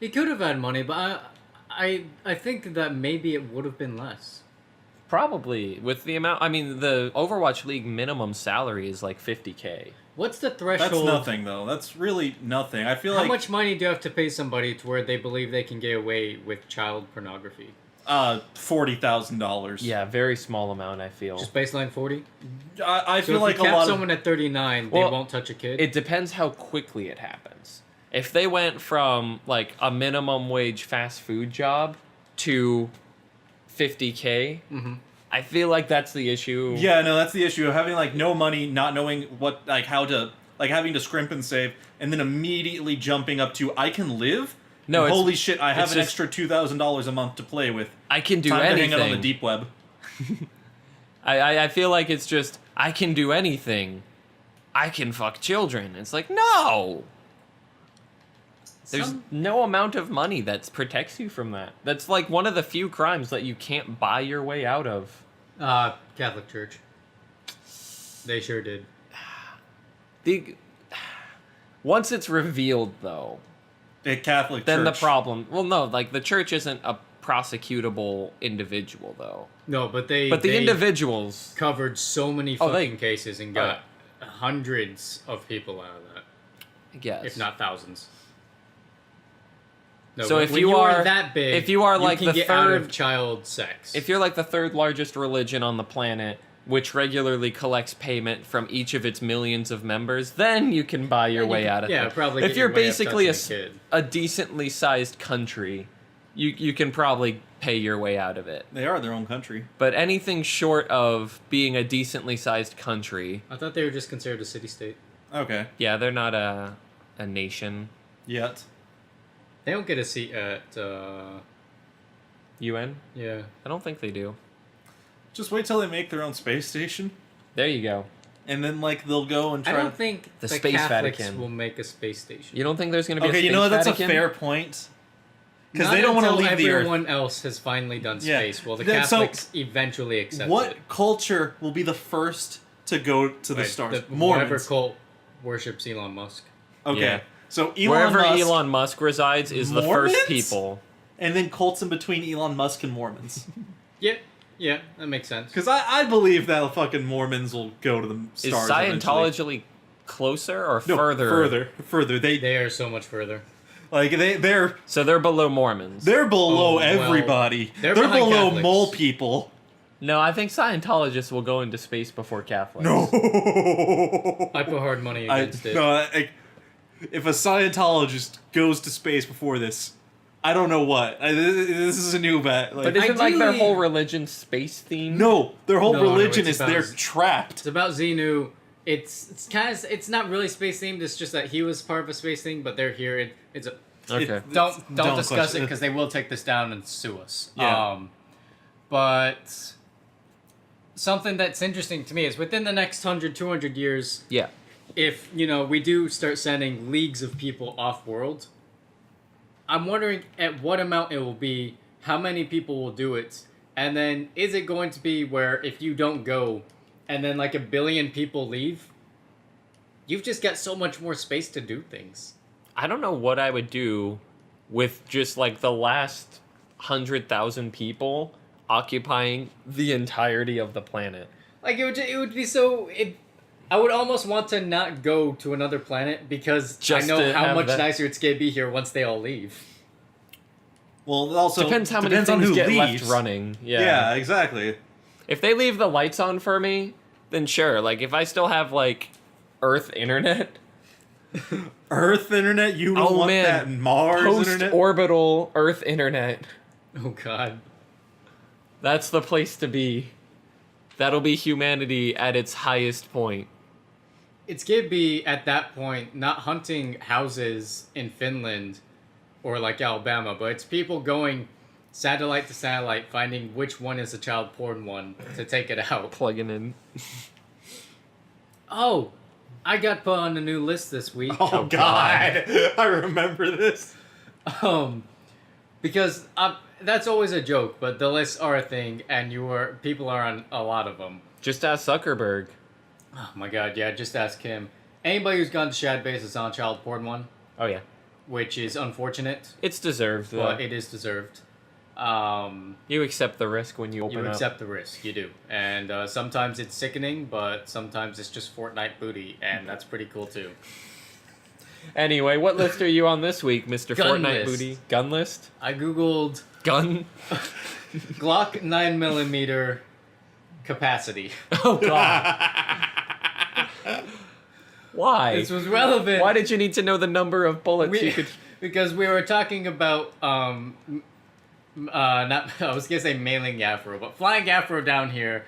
He could have had money, but I think that maybe it would have been less. Probably. With the amount... I mean, the Overwatch League minimum salary is like $50K. What's the threshold? That's nothing, though. That's really nothing. I feel How like... much money do you have to pay somebody to where they believe they can get away with child pornography? $40,000. Yeah, very small amount, I feel. Just baseline 40? I So feel if like you a cap lot of... someone at 39, Well, they won't touch a kid? It depends how quickly it happens. If they went from, like, a minimum wage fast food job to $50K, I feel like that's the issue. Yeah, no, that's the issue of having, like, no money, not knowing what, like, how to... Like, having to scrimp and save, and then immediately jumping up to, I can live? No, And it's- holy shit, I have it's an just- extra $2,000 a month to play with. I can do Time anything. to hang out on the deep web. I feel like it's just, I can do anything. I can fuck children. It's like, no! There's no amount of money that protects you from that. That's like one of the few crimes that you can't buy your way out of. Catholic Church. They sure did. Once it's revealed, though, A Catholic then Church. the problem... Well, no, like, the church isn't a prosecutable individual, though. No, but they individuals... covered so many Oh, fucking they- cases and got hundreds of people out of that, I guess. if not thousands. No, So when- if when you are- that big, if you are like can the get out third- of child sex. If you're like the third largest religion on the planet, which regularly collects payment from each of its millions of members, then you can buy your Then you way can- out of yeah, it. probably If get you're your way out basically touching a kid. a decently sized country, you can probably pay your way out of it. They are their own country. But anything short of being a decently sized country, I thought they were just considered a city-state. Okay. yeah, they're not a nation. Yet. They don't get a seat at, UN? yeah. I don't think they do. Just wait till they make their own space station. There you go. and then like they'll go and I try. don't think The the Space Catholics Vatican. will make a space station. You don't think there's going to be a Okay, space you know what? That's Vatican? a fair point. Because Not they don't want to until leave the Earth. everyone else has finally done Yeah. space. Well, the Then- so, Catholics eventually accept What it. culture will be the first to go to the Right, stars? whatever Mormons. cult worships Elon Musk. Okay. Yeah. So Elon Wherever Musk, Elon Musk resides is the Mormons? first people. and then cults in between Elon Musk and Mormons. Yeah, that makes sense. Because I believe that fucking Mormons will go to the Is stars. eventually. Scientology closer or No, further? further. They are so much further. Like they're So they're below Mormons. below Oh, well, everybody. they're They're behind below Catholics. mole people. No, I think Scientologists will go into space before Catholics. No. I put hard money against it. If a Scientologist goes to space before this, I don't know what. This is a new bet. Like, But isn't like their Ideally- whole religion space themed? no, their whole No, religion it's is they're about- trapped. It's about Xenu. It's kind of it's not really space themed. It's just that he was part of a space thing, but they're here. It's a Okay. don't discuss question it because they will take this down and sue us. Yeah. But something that's interesting to me is within the next 100, 200 years, Yeah. if we do start sending leagues of people off world, I'm wondering at what amount it will be, how many people will do it, and then is it going to be where if you don't go, and then like 1 billion people leave, you've just got so much more space to do things. I don't know what I would do with just like the last 100,000 people occupying the entirety of the planet. Like it would be so. I would almost want to not go to another planet because Just I know to how have much that- nicer it's gonna be here once they all leave. Well, it also Depends how many on things who get leaves. left running. Yeah, exactly. If they leave the lights on for me, then sure. Like if I still have like Earth internet, Earth internet, you don't Oh, want man. that Mars internet. post-orbital Earth internet, Oh God. that's the place to be. That'll be humanity at its highest point. It's gonna be at that point not hunting houses in Finland or like Alabama, but it's people going satellite to satellite, finding which one is a child porn one to take it out. Plugging in. Oh, I got put on a new list this week. Oh God, I remember this. Because that's always a joke, but the lists are a thing, and people are on a lot of them. Just ask Zuckerberg. Oh my God, yeah, just ask him. Anybody who's gone to Shad Base is on child porn one, Oh yeah, which is unfortunate, it's deserved though. but it is deserved. You accept the risk when you open You up. accept the risk, you do. And sometimes it's sickening, but sometimes it's just Fortnite booty, and that's pretty cool too. Anyway, what list are you on this week, Mr. Gun Fortnite list. Booty? Gun list? I googled Gun? Glock 9mm capacity. Oh god. Why? This was relevant. Why did you need to know the number of bullets you could... Because we were talking about not I was gonna say mailing Afro, but flying Afro down here,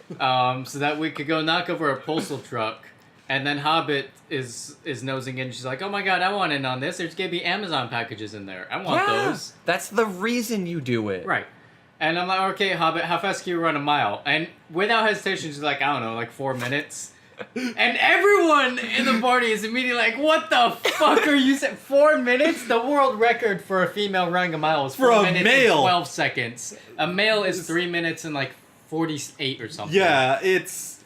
so that we could go knock over a postal truck, and then Hobbit is nosing in. She's like, "Oh my God, I want in on this. There's gonna be Amazon packages in there. I want those." That's the reason you do it. Right. And I'm like, "Okay, Hobbit, how fast can you run a mile?" And without hesitation, she's like, "I don't know, like 4 minutes." And everyone in the party is immediately like, "What the fuck are you saying? 4 minutes? The world record for a female running a mile is 4 For a minutes male. and 12 seconds. A male is 3 minutes and like 48 or something." Yeah, it's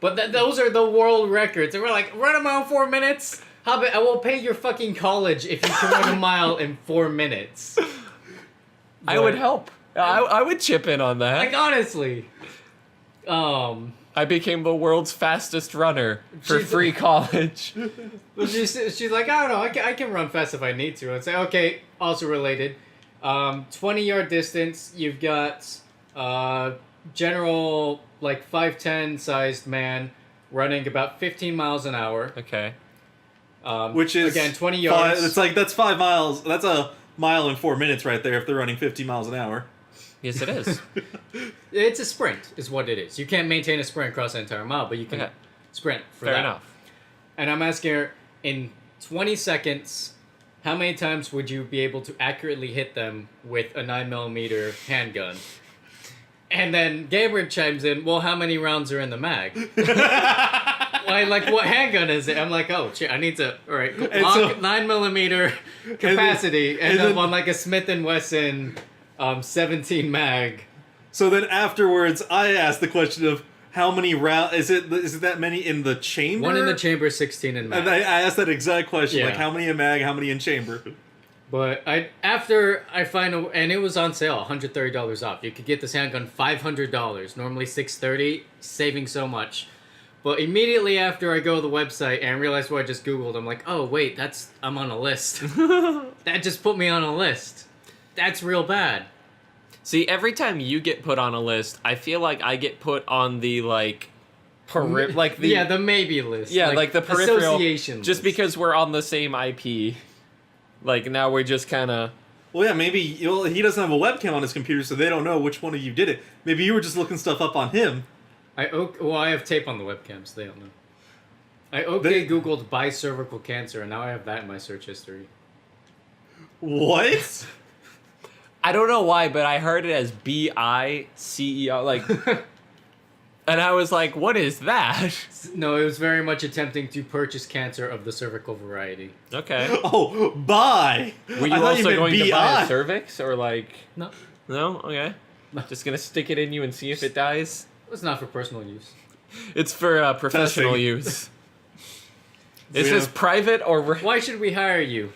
But those are the world records. And we're like, "Run a mile in 4 minutes? Hobbit, I will pay your fucking college if you can run a mile in 4 minutes." I would help. I would chip in on that. Like, honestly. I became the world's fastest runner for She's- free college. Well, she's like, "I don't know, I can run fast if I need to." And say, "Okay, also related, 20-yard distance, you've got general, like, 5'10" sized man running about 15 miles an hour. Okay. which is again, 20 yards. It's like that's 5 miles. That's a mile in 4 minutes right there if they're running 50 miles an hour. Yes, it is. It's a sprint, is what it is. You can't maintain a sprint across an entire mile, but you can Okay. sprint for Fair that. enough. And I'm asking her, in 20 seconds, how many times would you be able to accurately hit them with a 9mm handgun? And then Gabriel chimes in, "Well, how many rounds are in the mag?" like, what handgun is it? I'm like, oh, shit, I need to, all right, And lock so- 9mm capacity, and then- I'm on like a Smith & Wesson 17 mag. So then afterwards, I asked the question of how many rounds is it that many in the chamber? One in the chamber, 16 in mag. And I asked that exact question, Yeah. like how many in mag, how many in chamber? But after I find and it was on sale, $130 off. You could get this handgun $500, normally $630, saving so much. But immediately after I go to the website and realize what I just Googled, I'm like, oh wait, I'm on a list. That just put me on a list. That's real bad. See, every time you get put on a list, I feel like I get put on the like the maybe list. Yeah, like the peripheral association just list. because we're on the same IP. Like now we're just kind of Well, yeah, maybe he doesn't have a webcam on his computer, so they don't know which one of you did it. Maybe you were just looking stuff up on him. I have tape on the webcam, so they don't know. I Googled buy cervical cancer, and now I have that in my search history. What? I don't know why, but I heard it as BICEO, like, and I was like, "What is that?" No, it was very much attempting to purchase cancer of the cervical variety. Okay. Oh, bye. Were you I thought also meant going to buy BI. a cervix or like? No, No. Okay. Just gonna stick it in you and see if it dies. it's not for personal use. It's for professional Testing. use. Is Yeah. this private or? Why should we hire you?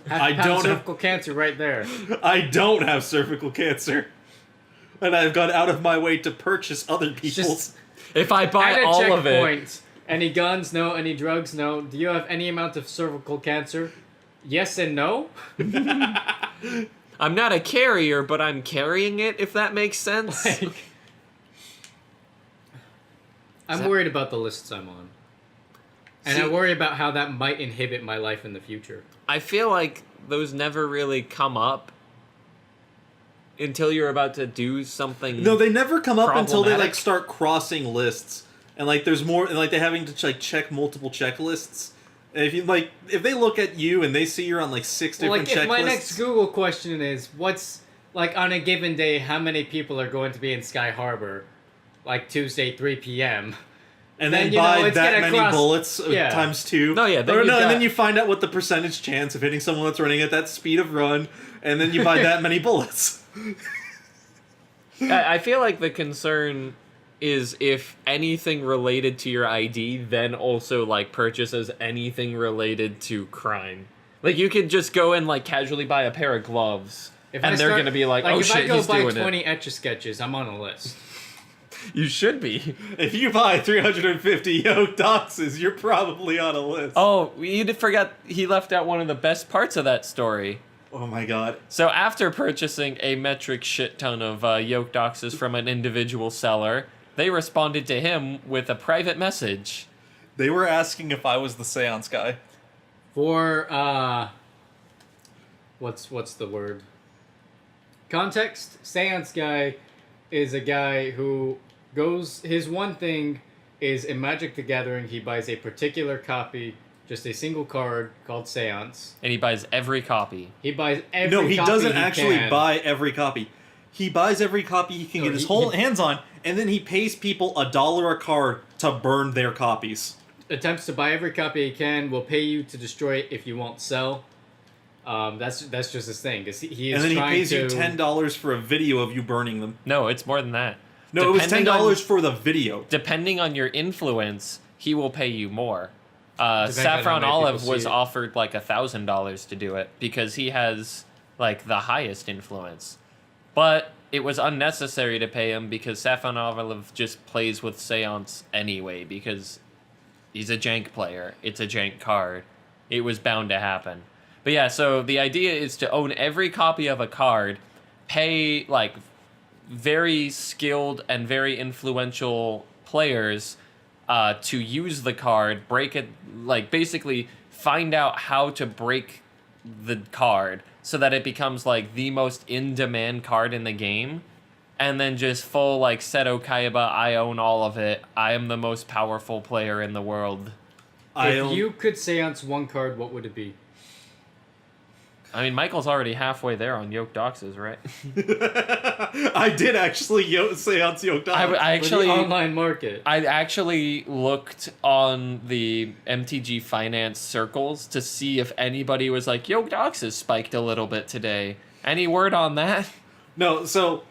I don't have- cervical cancer right there. I don't have cervical cancer. And I've gone out of my way to purchase other people's. Just If I buy at a all of it, checkpoint. Any guns? No. Any drugs? No. Do you have any amount of cervical cancer? Yes and no. I'm not a carrier, but I'm carrying it. If that makes sense. Like, I'm worried about the lists I'm on. And I See- worry about how that might inhibit my life in the future. I feel like those never really come up until you're about to do something. No, they never come up until they like Problematic. start crossing lists, and like there's more, and like they're having to like check multiple checklists. And if they look at you and they see you're on like six Well, different like, if checklists. my next Google question is, what's, like, on a given day, how many people are going to be in Sky Harbor? Like, Tuesday, 3 p.m. and then, then you know, buy it's that gonna many cross- bullets yeah. times 2. No, yeah, then Or you've no, and got- then you find out what the percentage chance of hitting someone that's running at that speed of run, and then you buy that many bullets. I feel like the concern is if anything related to your ID then also like purchases anything related to crime. Like you could just go and like casually buy a pair of gloves, If and I they're start- gonna be like, "Oh if shit, I go he's buy doing 20 it." Etch-a-Sketches, I'm on a list. You should be. If you buy 350 yoke doxes, you're probably on a list. Oh, you did forget he left out one of the best parts of that story. Oh my god. So after purchasing a metric shit ton of yoke doxes from an individual seller, they responded to him with a private message. They were asking if I was the seance guy. For, what's the word? Context, Seance Guy is a guy who his one thing is in Magic the Gathering, he buys a particular copy, just a single card called Seance. And he buys every copy. He buys every No, he copy doesn't he actually can. buy every copy. He buys every copy he can No, get his he- whole he- hands on, and then he pays people $1 a card to burn their copies. Attempts to buy every copy he can, will pay you to destroy it if you won't sell. That's just his thing, because he is And then he trying pays to... you $10 for a video of you burning them. No, it's more than that. No, it was Depending $10 on- for the video. Depending on your influence, he will pay you more. Depends on how Saffron many Olive people was see it. offered like $1,000 to do it because he has like the highest influence. But it was unnecessary to pay him because Saffron Olive just plays with Seance anyway because he's a jank player. It's a jank card. It was bound to happen. But yeah, so the idea is to own every copy of a card, pay like very skilled and very influential players to use the card, break it, like basically find out how to break the card so that it becomes like the most in-demand card in the game, and then just full like Seto Kaiba, I own all of it, I am the most powerful player in the world. I If don't- you could Seance one card, what would it be? I mean, Michael's already halfway there on Yoke Doxes, right? I did actually seance Yoke Dox. I For actually the online market. I actually looked on the MTG Finance circles to see if anybody was like, Yoke Doxes spiked a little bit today. Any word on that? No, so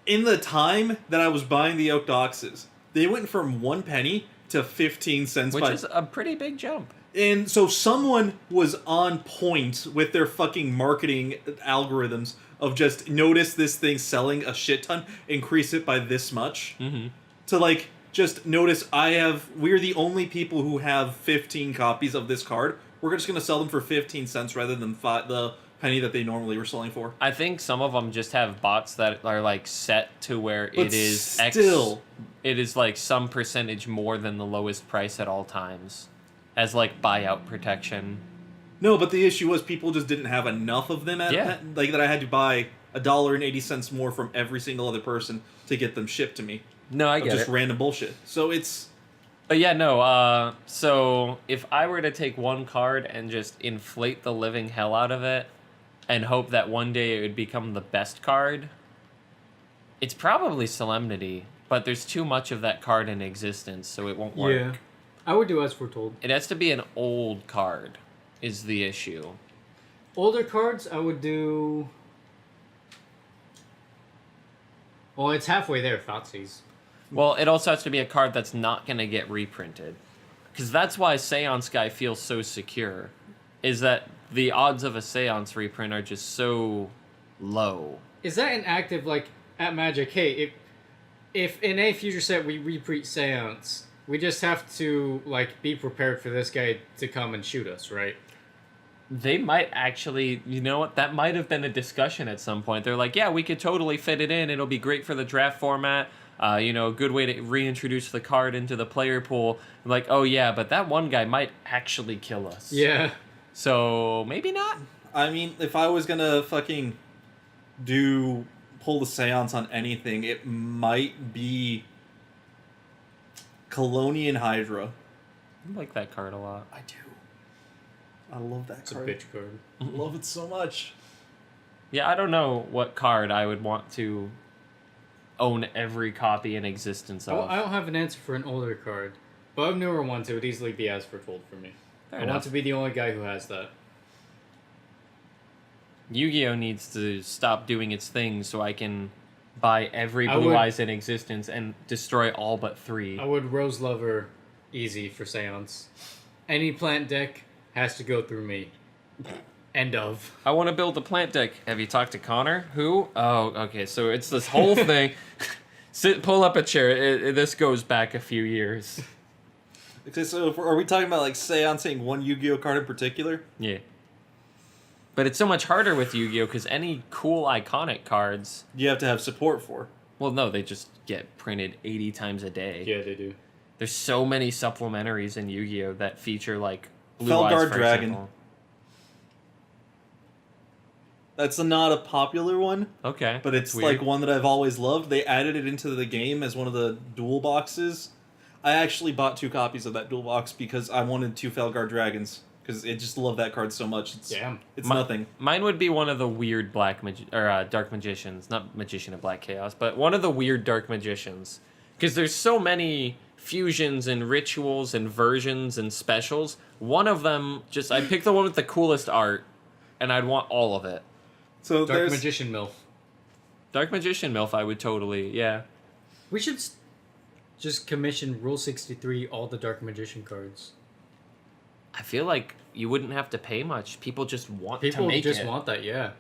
in the time that I was buying the Yoke Doxes, they went from 1 penny to 15 cents. Which is a pretty big jump. And so someone was on point with their fucking marketing algorithms of just notice this thing selling a shit ton, increase it by this much. Mm-hmm. To like just notice we're the only people who have 15 copies of this card. We're just gonna sell them for 15 cents rather than the penny that they normally were selling for. I think some of them just have bots that are like set to where But it is still, it is like some percentage more than the lowest price at all times. As like buyout protection. no. But the issue was people just didn't have enough of them like that. I had to buy $1.80 more from every single other person to get them shipped to me. No, I Of get just it. random bullshit. So it's But yeah, no, so if I were to take one card and just inflate the living hell out of it and hope that one day it would become the best card, it's probably Solemnity, but there's too much of that card in existence, so it won't work. Yeah. I would do as foretold. It has to be an old card, is the issue. Older cards, I would do... Well, it's halfway there, Thoughtseize. Well, it also has to be a card that's not going to get reprinted. Because that's why Seance Guy feels so secure, is that the odds of a Seance reprint are just so low. Is that an active, like, at Magic, hey, if in a future set we reprint Seance, we just have to, like, be prepared for this guy to come and shoot us, right? They might actually, you know what, that might have been a discussion at some point. They're like, yeah, we could totally fit it in. It'll be great for the draft format. A good way to reintroduce the card into the player pool. I'm like, oh yeah, but that one guy might actually kill us. Yeah. So, maybe not? I mean, if I was gonna fucking pull the seance on anything, it might be Colonian Hydra. I like that card a lot. I do. I love that It's a card. bitch card. I love it so much. Yeah, I don't know what card I would want to own every copy in existence of. I don't have an answer for an older card, but of newer ones, it would easily be as foretold for me. Fair I enough. want to be the only guy who has that. Yu-Gi-Oh needs to stop doing its thing so I can buy every I Blue would- Eyes in existence and destroy all but 3. I would Rose Lover easy for Seance. Any plant deck has to go through me. End of. I want to build a plant deck. Have you talked to Connor? Who? Oh, okay. So it's this whole thing. Pull up a chair. This goes back a few years. Okay, so are we talking about like seancing one Yu-Gi-Oh card in particular? Yeah. But it's so much harder with Yu-Gi-Oh because any cool iconic cards, You have to have support for. well, no, they just get printed 80 times a day. Yeah, they do. There's so many supplementaries in Yu-Gi-Oh that feature like Blue Felguard Eyes, for Dragon. example. That's not a popular one, Okay. but it's weird. like one that I've always loved. They added it into the game as one of the dual boxes. I actually bought 2 copies of that dual box because I wanted 2 Felguard Dragons. Because I just love that card so much. Damn. It's Mi- nothing. Mine would be one of the weird dark magicians, not magician of Black Chaos, but one of the weird dark magicians. Because there's so many fusions and rituals and versions and specials. One of them, I pick the one with the coolest art, and I'd want all of it. So Dark there's Magician MILF. Dark Magician MILF, I would totally, yeah. We should just commission Rule 63 all the Dark Magician cards. I feel like you wouldn't have to pay much. People just want to People make just it. want that, yeah.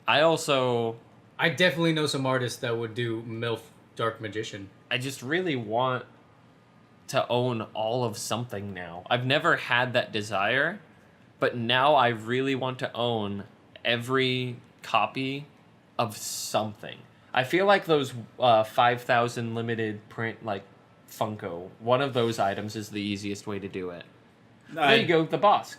I definitely know some artists that would do MILF Dark Magician. I just really want to own all of something now. I've never had that desire, but now I really want to own every copy of something. I feel like those 5,000 limited print, like, Funko, one of those items is the easiest way to do it. There you go, the Bosk.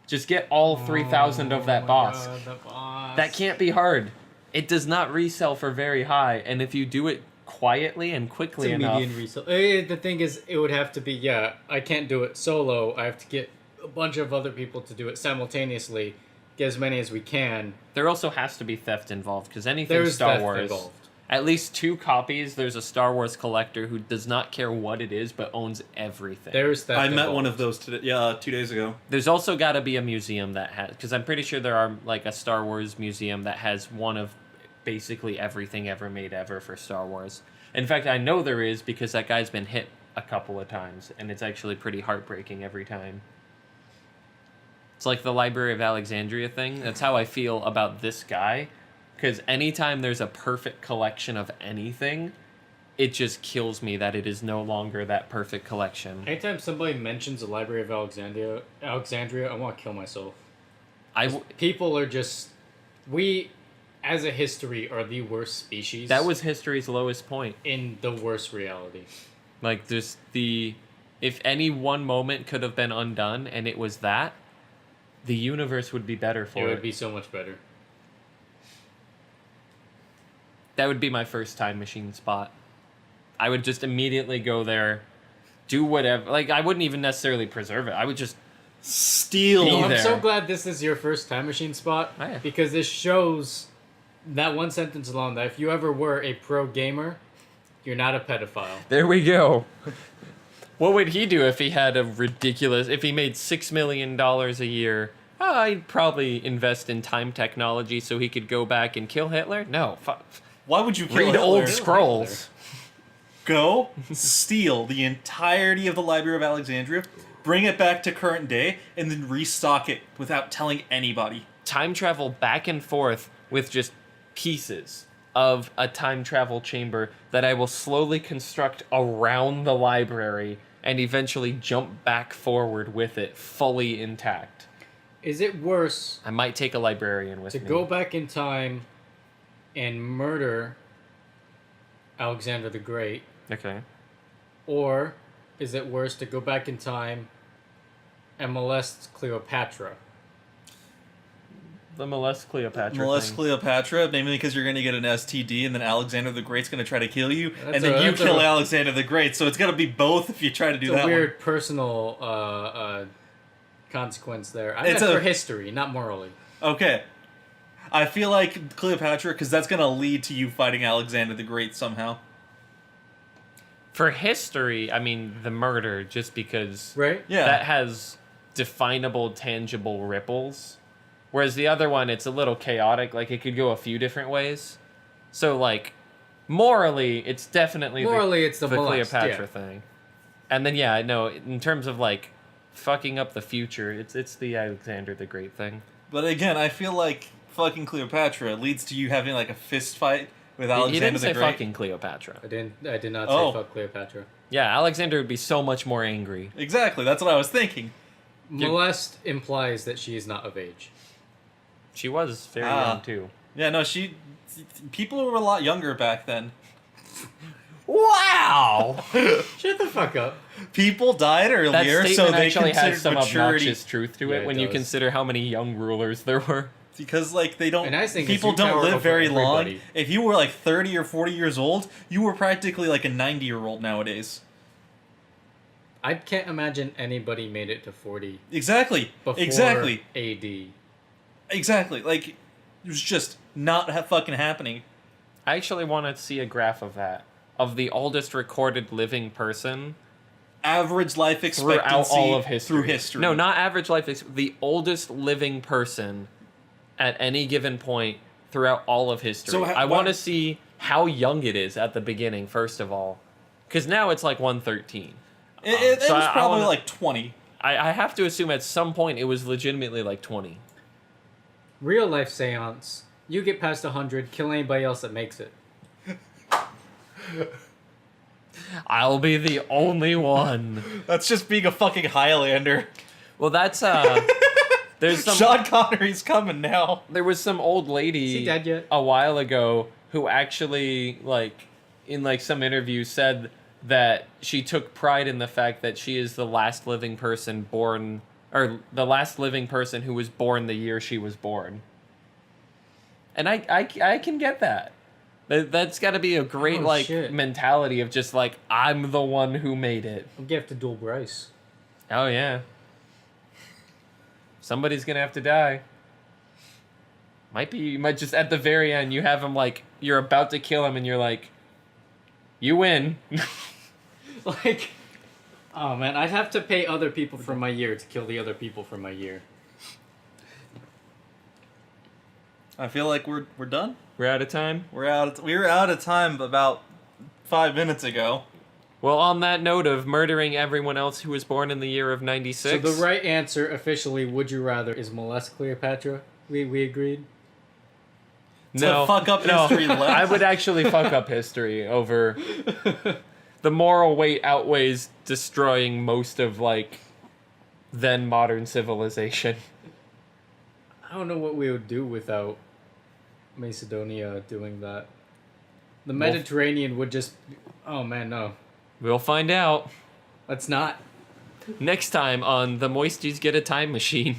Just get all 3,000 of that Bosk. God, the boss. That can't be hard. It does not resell for very high, and if you do it quietly and It's quickly a enough... median resale. The thing is, it would have to be, I can't do it solo. I have to get a bunch of other people to do it simultaneously. get as many as we can. There also has to be theft involved, because anything There's Star theft Wars... involved. At least 2 copies, there's a Star Wars collector who does not care what it is, but owns everything. There's theft I met involved. one of those today. Yeah, 2 days ago. There's also got to be a museum that has... Because I'm pretty sure there are, like, a Star Wars museum that has one of basically everything ever made ever for Star Wars. In fact, I know there is because that guy's been hit a couple of times, and it's actually pretty heartbreaking every time. It's like the Library of Alexandria thing. That's how I feel about this guy. Because anytime there's a perfect collection of anything, it just kills me that it is no longer that perfect collection. Anytime somebody mentions the Library of Alexandria, I want to kill myself. People are just... We, as a history, are the worst species. That was history's lowest point. In the worst reality. Like, just the... If any one moment could have been undone, and it was that, the universe would be better for it. It would be so much better. That would be my first time machine spot. I would just immediately go there, do whatever. Like, I wouldn't even necessarily preserve it. I would just... Steal. Be I'm there. so glad this is your first time machine spot. Oh, yeah. Because this shows that one sentence alone that if you ever were a pro gamer, you're not a pedophile. There we go. What would he do if he had a ridiculous... If he made $6 million a year? I'd probably invest in time technology so he could go back and kill Hitler? No. Why would you kill Read Hitler? old scrolls. Go, steal the entirety of the Library of Alexandria, bring it back to current day, and then restock it without telling anybody. Time travel back and forth with just pieces of a time travel chamber that I will slowly construct around the library and eventually jump back forward with it fully intact. Is it worse I might take a librarian with to me. go back in time and murder Alexander the Great? Okay. Or is it worse to go back in time and molest Cleopatra? The molest Cleopatra Molest thing. Cleopatra, mainly because you're going to get an STD, and then Alexander the Great's going to try to kill you, That's and then a- you that's kill a- Alexander the Great. So it's going to be both if you try to do It's that a weird personal consequence there. I It's meant a- for history, not morally. one. Okay. I feel like Cleopatra, because that's going to lead to you fighting Alexander the Great somehow. For history, I mean, the murder, just because Right? Yeah. that has definable, tangible ripples. Whereas the other one, it's a little chaotic. Like, it could go a few different ways. So, like, morally, it's definitely It's the molest, Cleopatra yeah. thing. And then, yeah, no, in terms of, like, fucking up the future, it's the Alexander the Great thing. But again, I feel like fucking Cleopatra leads to you having like a fist fight with He Alexander didn't the say Great. fucking Cleopatra. I did not Oh. say fuck Cleopatra. Yeah, Alexander would be so much more angry. Exactly, that's what I was thinking. Molest implies that she is not of age. She was very Ah. young, too. Yeah, no, people were a lot younger back then. Wow! Shut the fuck up. People died That earlier, statement so they actually considered has some maturity. obnoxious truth to Yeah, it it when you does. consider how many young rulers there were. Because like they don't, And I think it's people you don't tower live over very long. everybody. If you were like 30 or 40 years old, you were practically like a 90-year-old nowadays. I can't imagine anybody made it to 40 Exactly. before Exactly. AD. Exactly. Like it was just not fucking happening. I actually want to see a graph of that. Of the oldest recorded living person Average life expectancy throughout all of history. through history. No, not average life the oldest living person at any given point throughout all of history. So I want to see how young it is at the beginning, first of all. Because now it's like 113. It So was I probably wanna- like 20. I have to assume at some point it was legitimately like 20. Real life seance. You get past 100, kill anybody else that makes it. I'll be the only one. That's just being a fucking Highlander. Well, that's there's some Sean Connery's coming now. there was some old lady Is he dead yet? a while ago who actually like in like some interview said that she took pride in the fact that she is the last living person born or the last living person who was born the year she was born. And I can get that. That's got to be a great Oh, like shit. mentality of just like I'm the one who made it. I'll give it to Dual Bryce. Oh yeah. Somebody's gonna have to die. You might just at the very end you have him like you're about to kill him and you're like, you win. Like, oh man, I'd have to pay other people from my year to kill the other people from my year. I feel like we're done. We're out of time. We were out of time about 5 minutes ago. Well, on that note of murdering everyone else who was born in the year of 96. So the right answer, officially, would you rather, is molest Cleopatra? We agreed? To fuck up history less. I would actually fuck up history over... The moral weight outweighs destroying most of, like, then modern civilization. I don't know what we would do without Macedonia doing that. The Mediterranean would just... Oh man, no. We'll find out. Let's not. Next time on The Moisties Get a Time Machine.